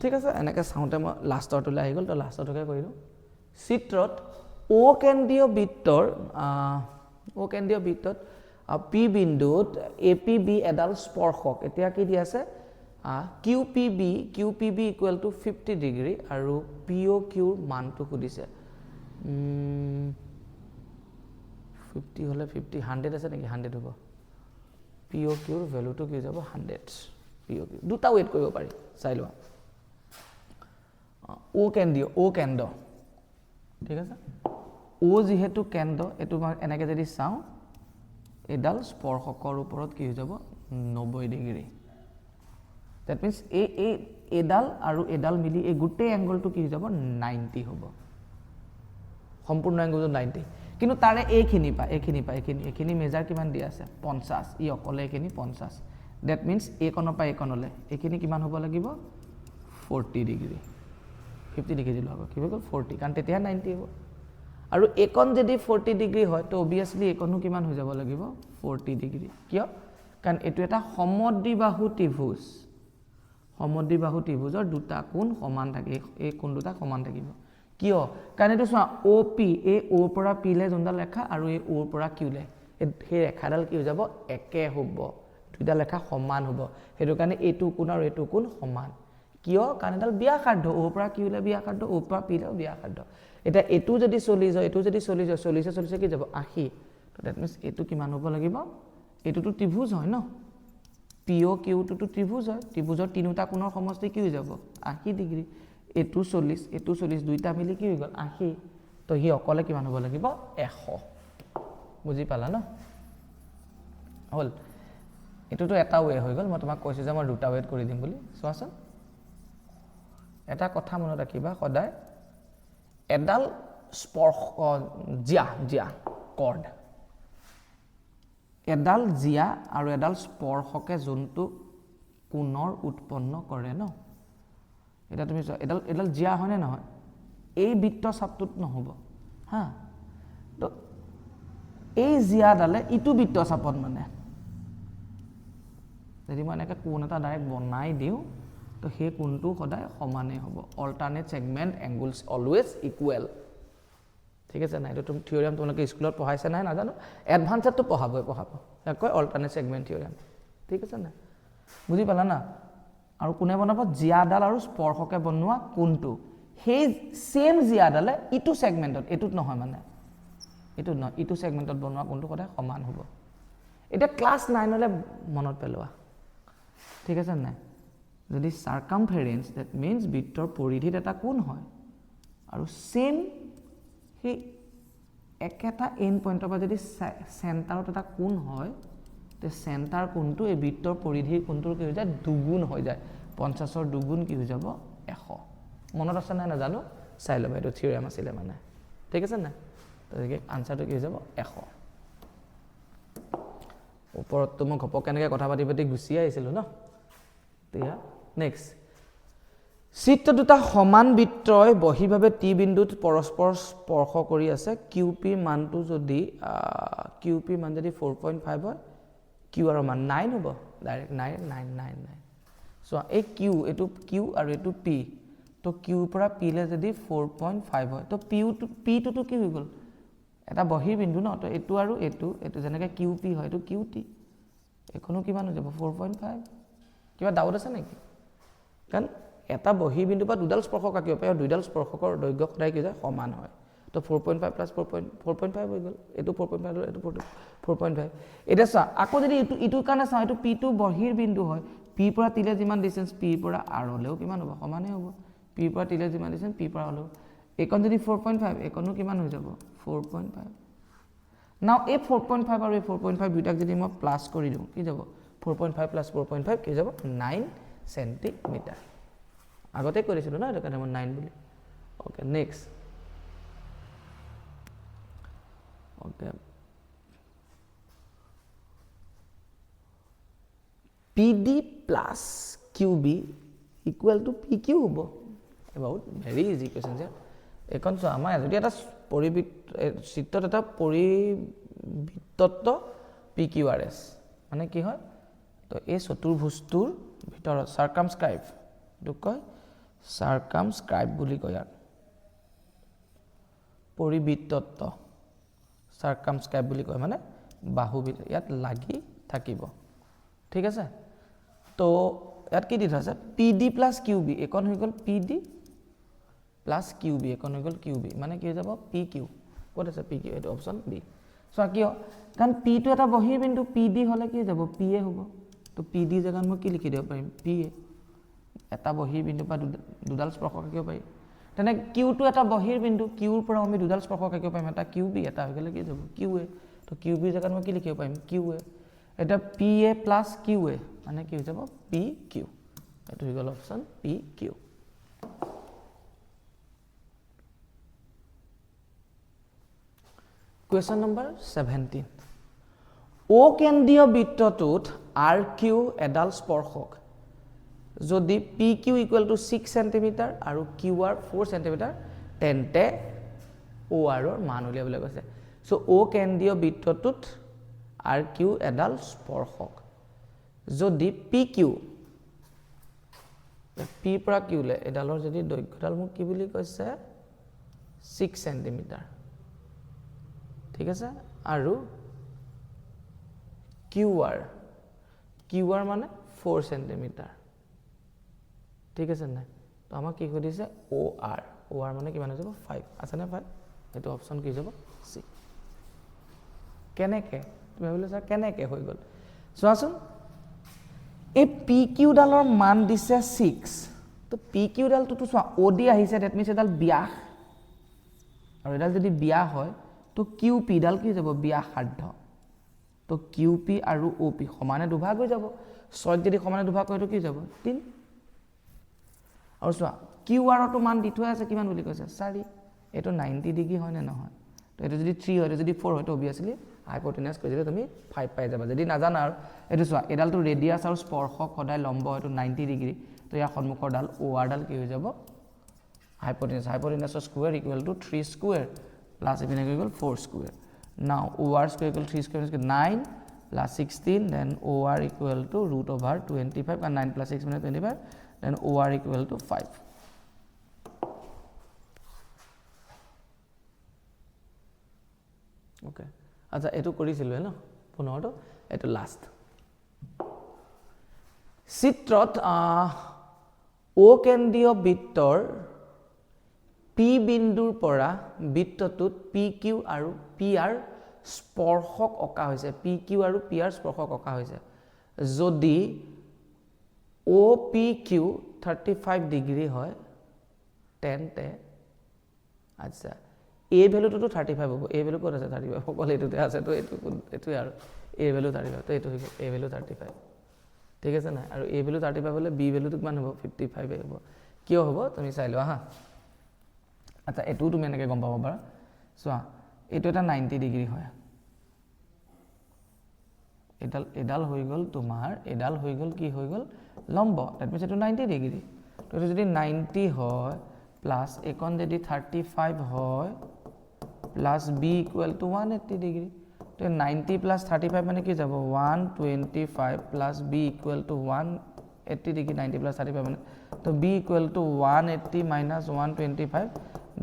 ঠিক আছে এনেকে সাউন্ডে মই লাষ্টৰটোলে আহি গল তো লাষ্টৰটোকে কইলো চিত্ৰত ও কেন্দ্ৰীয় বৃত্তত P বিন্দুত APB এডাল স্পৰ্শক এতিয়া কি দি আছে QPB ইকুয়াল টু 50 ডিগ্ৰী আৰু POQ ৰ মানটো খুদিছে 50 হলে 50 100 আছে নেকি 100 হ'ব POQ ৰ ভ্যালুটো কি যাব 100 POQ দুটা ওয়েট কৰিব পাৰি চাই লোৱা ও কেন্দ্ৰ ঠিক আছে ও যেহেতু কেন্দ্ৰ এটো এনেকে যদি চাও এডাল স্পৰ্শকৰ ওপৰত কি হৈ যাব 90 ডিগ্ৰী দ্যাট মিন্স এডাল আৰু এডাল মিলি এই গুটে এংগলটো কি হৈ যাব 90 হ'ব সম্পূৰ্ণ এংগলটো 90 কিন্তু তাৰে এইখিনি মেজাৰ কিমান দিয়া আছে 50 ই অকলে এইখিনি 50 দ্যাট মিন্স একনৰ পৰা একনলে এইখিনি কিমান হ'ব লাগিব 40 ডিগ্ৰী 50 ডিগ্ৰী দিলো কি হৈ গল 40 কাৰণ তেতিয়া 90 হ'ব আৰু একন যদি 40 ডিগ্ৰী হয় তো obviously একনো কিমান হৈ যাব লাগিব 40 ডিগ্ৰী কিয় কাৰণ এটো এটা সমদ্বিবাহু ত্ৰিভুজৰ দুটা কোণ সমান থাকে এই কোণ দুটা সমান থাকিব কিয় কাৰণ এটো চোৱা OP এই O পৰা P লে যোনডাল ৰেখা আৰু এই O পৰা Q লে এই ৰেখাডাল কি হৈ যাব একে হ'ব দুইটা ৰেখা সমান হ'ব হেতু কাৰণে এইটো কোণ আৰু এইটো কোণ সমান কিয় কাৰণ এডাল ব্যাসাৰ্ধ O পৰা Q লে ব্যাসাৰ্ধ O পৰা P লে ব্যাসাৰ্ধ এটা এটো যদি 40 হয় এটো যদি 40 হয় 40 কি যাব 80 তো দ্যাট মিন্স এটো কিমান হ'ব লাগিব এটো তো ত্ৰিভুজ হয় ন POQ তো ত্ৰিভুজ হয় ত্ৰিভুজৰ তিনিটা কোণৰ সমষ্টি কি হৈ যাব 80 ডিগ্ৰী এটো 40 দুইটা মিলি কি হৈ গল 80 তো হি অকলে কিমান হ'ব লাগিব 100 বুজি পালা ন হল এটো তো এটা ওয়ে হৈ গল মই তোমাক কৈছো যে মই দুটা ওয়েট কৰি দিম বুলি সোৱাচোন এটা কথা মনত ৰাখিবা সদায় এডাল স্পৰ্শ জিয়া কৰ্ড এডাল জিয়া আৰু এডাল স্পৰ্শকে যোনটো কোণৰ উৎপন্ন কৰে ন এটা তুমি এডাল জিয়া হয়নে নহয় এই বৃত্ত চাপটোত নহ'ব হা তো এই জিয়াডালে ইটো বৃত্ত চাপত মানে যদি মই এনেকৈ কোণ এটা ডাইৰেক্ট বনাই দিওঁ তো সেই কোণটো সদায় সমানেই হ'ব অল্টাৰনেট ছেগমেণ্ট এংগুলছ অলৱেজ ইকুৱেল ঠিক আছে নাই এইটো থিয়ৰিয়াম তোমালোকে স্কুলত পঢ়াইছে নাই নাজানো এডভান্সডটো পঢ়াব ইয়াক কয় অল্টাৰনেট ছেগমেণ্ট থিয়ৰিয়াম ঠিক আছে নাই বুজি পালা না আৰু কোনে বনাব জিয়াডাল আৰু স্পৰ্শকে বনোৱা কোণটো সেই সেম জিয়াডালে ইটো ছেগমেণ্টত এইটোত নহয় মানে এইটোত নহয় ইটো ছেগমেণ্টত বনোৱা কোণটো সদায় সমান হ'ব এটা ক্লাছ 9 লৈ মনত পেলোৱা ঠিক আছে নাই যদি সাৰ্কামফেৰেন্স দ্যাট মিন্স বৃত্তৰ পৰিধিত এটা কোণ হয় আৰু সেম সেই একেটা এন্ড পইণ্টৰ পৰা যদি চেণ্টাৰত এটা কোণ হয় তে চেণ্টাৰ কোণটো এই বৃত্তৰ পৰিধিৰ কোণটোৰ কি হৈ যায় দুগুণ হৈ যায় 50ৰ দুগুণ কি হৈ যাব 100 মনত আছে নাই নাজানো চাই ল'বা এইটো থিয়ৰিয়াম আছিলে মানে ঠিক আছে নাই গতিকে আনসাৰটো কি হৈ যাব 100 ওপৰততো মই ঘপক কেনেকৈ কথা পাতি পাতি গুচি আহিছিলোঁ ন তেতিয়া নেক্সট চিত্ৰ দুটা সমান বৃত্তই বহিভাৱে টি বিন্দুত পৰস্পৰ স্পৰ্শ কৰি আছে কিউপি মানটো যদি কিউপি মান যদি 4.5 হয় কিউ আৰু মান 9 হ'ব ডাইৰেক্ট 9 সো এই কিউ এইটো কিউ আৰু এইটো পি তো কিউৰ পৰা পি লে যদি 4.5 হয় তো পিটো কি হৈ গ'ল এটা বহিৰ বিন্দু ন তো এইটো আৰু এইটো যেনেকৈ কিউ পি হয় এইটো কিউ টি এখনো কিমান হৈ যাব 4.5 কিবা ডাউট আছে নেকি কাৰণ এটা বহিৰ বিন্দু পৰা দুডাল স্পৰ্শক আঁকিব পাৰি আৰু দুইডাল স্পৰ্শকৰ দৈৰ্ঘ্য সদায় কি যায় সমান হয় তো 4.5 প্লাছ 4.5 হৈ গ'ল এইটো 4.5 এইটো 4.5 এতিয়া চা আকৌ যদি ইটোৰ কাৰণে চাওঁ এইটো পিটো বহিৰ বিন্দু হয় পি পৰা টিলে যিমান ডিষ্টেঞ্চ পিৰ পৰা আৰলৈও কিমান হ'ব সমানেই হ'ব পিৰ পৰা টিলে যিমান ডিষ্টেঞ্চ পি পৰা আৰলৈও এইকণ যদি 4.5 এইকণো কিমান হৈ যাব 4.5 নাও এই 4.5 আৰু এই 4.5 দুইটাক যদি মই প্লাছ কৰি দিওঁ কি যাব 4.5 প্লাছ 4.5 কি যাব 9 সেন্টিমিটাৰ আগতে কৰিছিলোঁ না এইটো কাৰণে মই 9 বুলি okay next okay PD plus QB equal to PQ হ'ব about very easy question here এখন চোৱা আমাৰ যদি এটা চিত্ৰত এটা পৰিবৃত্তত্ব PQRS মানে কি হয় তো এই চতুৰ্ভুজটোৰ ভিতৰত সাৰ্কামস্ক্ৰাইব এইটো কয় সাৰ্কামস্ক্ৰাইব বুলি কয় ইয়াক পৰিবৃত্তত্ব সাৰ্কামস্ক্ৰাইব বুলি কয় মানে বাহু ইয়াত লাগি থাকিব ঠিক আছে তো ইয়াত কি দি থৈছে PD প্লাছ QB এখন হৈ গ'ল PD প্লাছ QB এখন হৈ গ'ল QB মানে কি হৈ যাব PQ ক'ত আছে PQ এইটো অপশ্যন বি চোৱা কিয় কাৰণ P টো এটা বহিৰ বিন্দু PD হ'লে কি যাব PA হ'ব তো PD জেগাত মই কি লিখি দিব পাৰিম PA এটা বহিৰ বিন্দু পৰা দুডাল স্পৰ্শক আঁকিব পাৰি তেনে Q টো এটা বহিৰ বিন্দু Qৰ পৰা আমি দুডাল স্পৰ্শক আঁকিব পাৰিম এটা QB এটা হৈ গ'লে কি যাব QA তো QB জেগাত মই কি লিখিব পাৰিম QA এটা PA প্লাছ QA মানে কি হৈ যাব PQ এইটো হৈ গ'ল অপশ্যন PQ কুৱেশ্যন নম্বৰ 17 ও কেন্দ্ৰীয় বৃত্তটোত RQ এডাল স্পৰ্শক যদি PQ ইকুৱেল টু 6 সেন্টিমিটাৰ আৰু QR 4 সেন্টিমিটাৰ তেন্তে OR ৰ মান উলিয়াবলৈ কৈছে সো ও কেন্দ্ৰীয় বৃত্তটোত RQ এডাল স্পৰ্শক যদি PQ P পৰা Q লে এডালৰ যদি দৈৰ্ঘ্যডাল মোক কি বুলি কৈছে 6 সেন্টিমিটাৰ ঠিক আছে আৰু QR মানে 4 সেন্টিমিটাৰ ঠিক আছে নাই তো আমাক কি কৈছে OR মানে কিমান হৈ যাব 5 আছে না 5 এইটো অপশ্যন কি যাব সি কেনেকৈ তুমি ভাবিলা স্যাৰ কেনেকৈ হৈ গ'ল চোৱাচোন এই PQ ডালৰ মান দিছে 6 তো PQ ডালটো চোৱা OD আহিছে দ্যাট মিন্স এডাল ব্যাস আৰু এডাল যদি ব্যাস হয় তো QP ডাল কি যাব ব্যাসাৰ্ধ তো QP আৰু OP সমানে দুভাগ হৈ যাব 6 যদি সমানে দুভাগ হয় তো কি যাব 3 আৰু চোৱা QR টো মান দি থোৱা আছে কিমান বুলি কৈছে 4 এটো 90 ডিগ্ৰী হয় নে নহয় তো এটো যদি 3 হয় যদি 4 হয় তো অবিয়াসলি হাইপোটেনাছ কৰিলে তুমি 5 পাই যাবা যদি নাজানা আৰু এইটো চোৱা এডালটো ৰেডিয়াছ আৰু স্পৰ্শক সদায় লম্ব এইটো 90 ডিগ্ৰী তো ইয়াৰ সন্মুখৰ ডাল OR ডাল কি হৈ যাব hypotenuse square equal to 3 square plus এপিনে কি গল 4 square now OR square equal 3 square is 9 plus 16 then OR equal to root over 25 and 9 plus 6 minus 25 then OR equal to 5 okay আচ্ছা এটো কৰিছিল ন পুনৰটো এটো লাষ্ট চিত্ৰত ও কেন্দ্ৰীয় বৃত্তৰ পি বিন্দুৰ পৰা বৃত্তটোত PQ আৰু PR স্পৰ্শক অকা হৈছে PQ আৰু PR স্পৰ্শক অকা হৈছে যদি OPQ 35 ডিগ্ৰী হয় তেন্তে আচ্ছা A ভ্যালুটো তো 35 হ'ব A ভ্যালু ক'ত আছে 35 সকল এটোতে আছে তো এটো আৰু A ভ্যালু 35 তো এটো হৈ গ'ল A ভ্যালু 35 ঠিক আছে না আৰু A ভ্যালু 35 হলে B ভ্যালুটো কিমান হ'ব 55 হ'ব কিয় হ'ব তুমি চাই লোৱা হা আচ্ছা এটো তুমি এনেকৈ গম পাব পাৰা চোৱা এটো এটা 90 ডিগ্ৰী হয় এডাল হৈ গ'ল তোমাৰ এডাল হৈ গ'ল কি হৈ গ'ল লম্ব দ্যাট মিন্স এটো 90 ডিগ্ৰী তো যদি 90 হয় প্লাস একন যদি 35 হয় plus B equal to 180 degree তো 90 plus 35 মানে কি যাব 125 plus B equal to 180 degree 90 plus 35 মানে তো B equal to 180 minus 125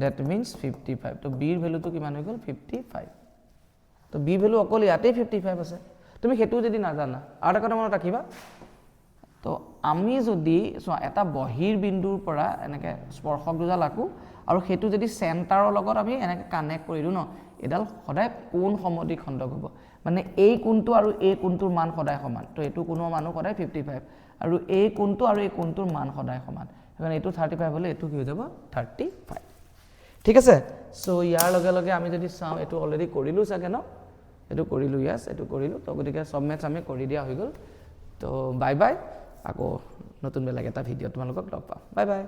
that means 55 তো B এর ভ্যালু তো কিমান হৈ গ'ল 55 তো B ভ্যালু অকল ইয়াতে 55 আছে তুমি হেতু যদি না জানা আৰু এটা কথা মনত ৰাখিবা তো আমি যদি সো এটা বহিৰ বিন্দুৰ পৰা এনেকে স্পৰ্শক দুডাল আকো আৰু হেতু যদি সেন্টাৰৰ লগত আমি এনেকে কানেক্ট কৰিলো ন এডাল সদায় কোণ সমদ্বিখণ্ডক হ'ব মানে এই কোণটো আৰু এই কোণটোৰ মান সদায় সমান তো এটো কোণৰ মানো সদায় 55 আৰু এই কোণটো আৰু এই কোণটোৰ মান সদায় সমান মানে এটো 35 হলে এটো কি হৈ যাব 35 ঠিক আছে সো ইয়াৰ লগে লগে আমি যদি চাও এটো অলৰেডি কৰিলো চাগে ন এটো কৰিলো ইয়াস এটো কৰিলো তো গতিকে সব মেথছ আমি কৰি দিয়া হৈ গল তো বাই বাই আকৌ নতুন বেলেগ এটা ভিডিও তোমালোকক লগ পাম বাই বাই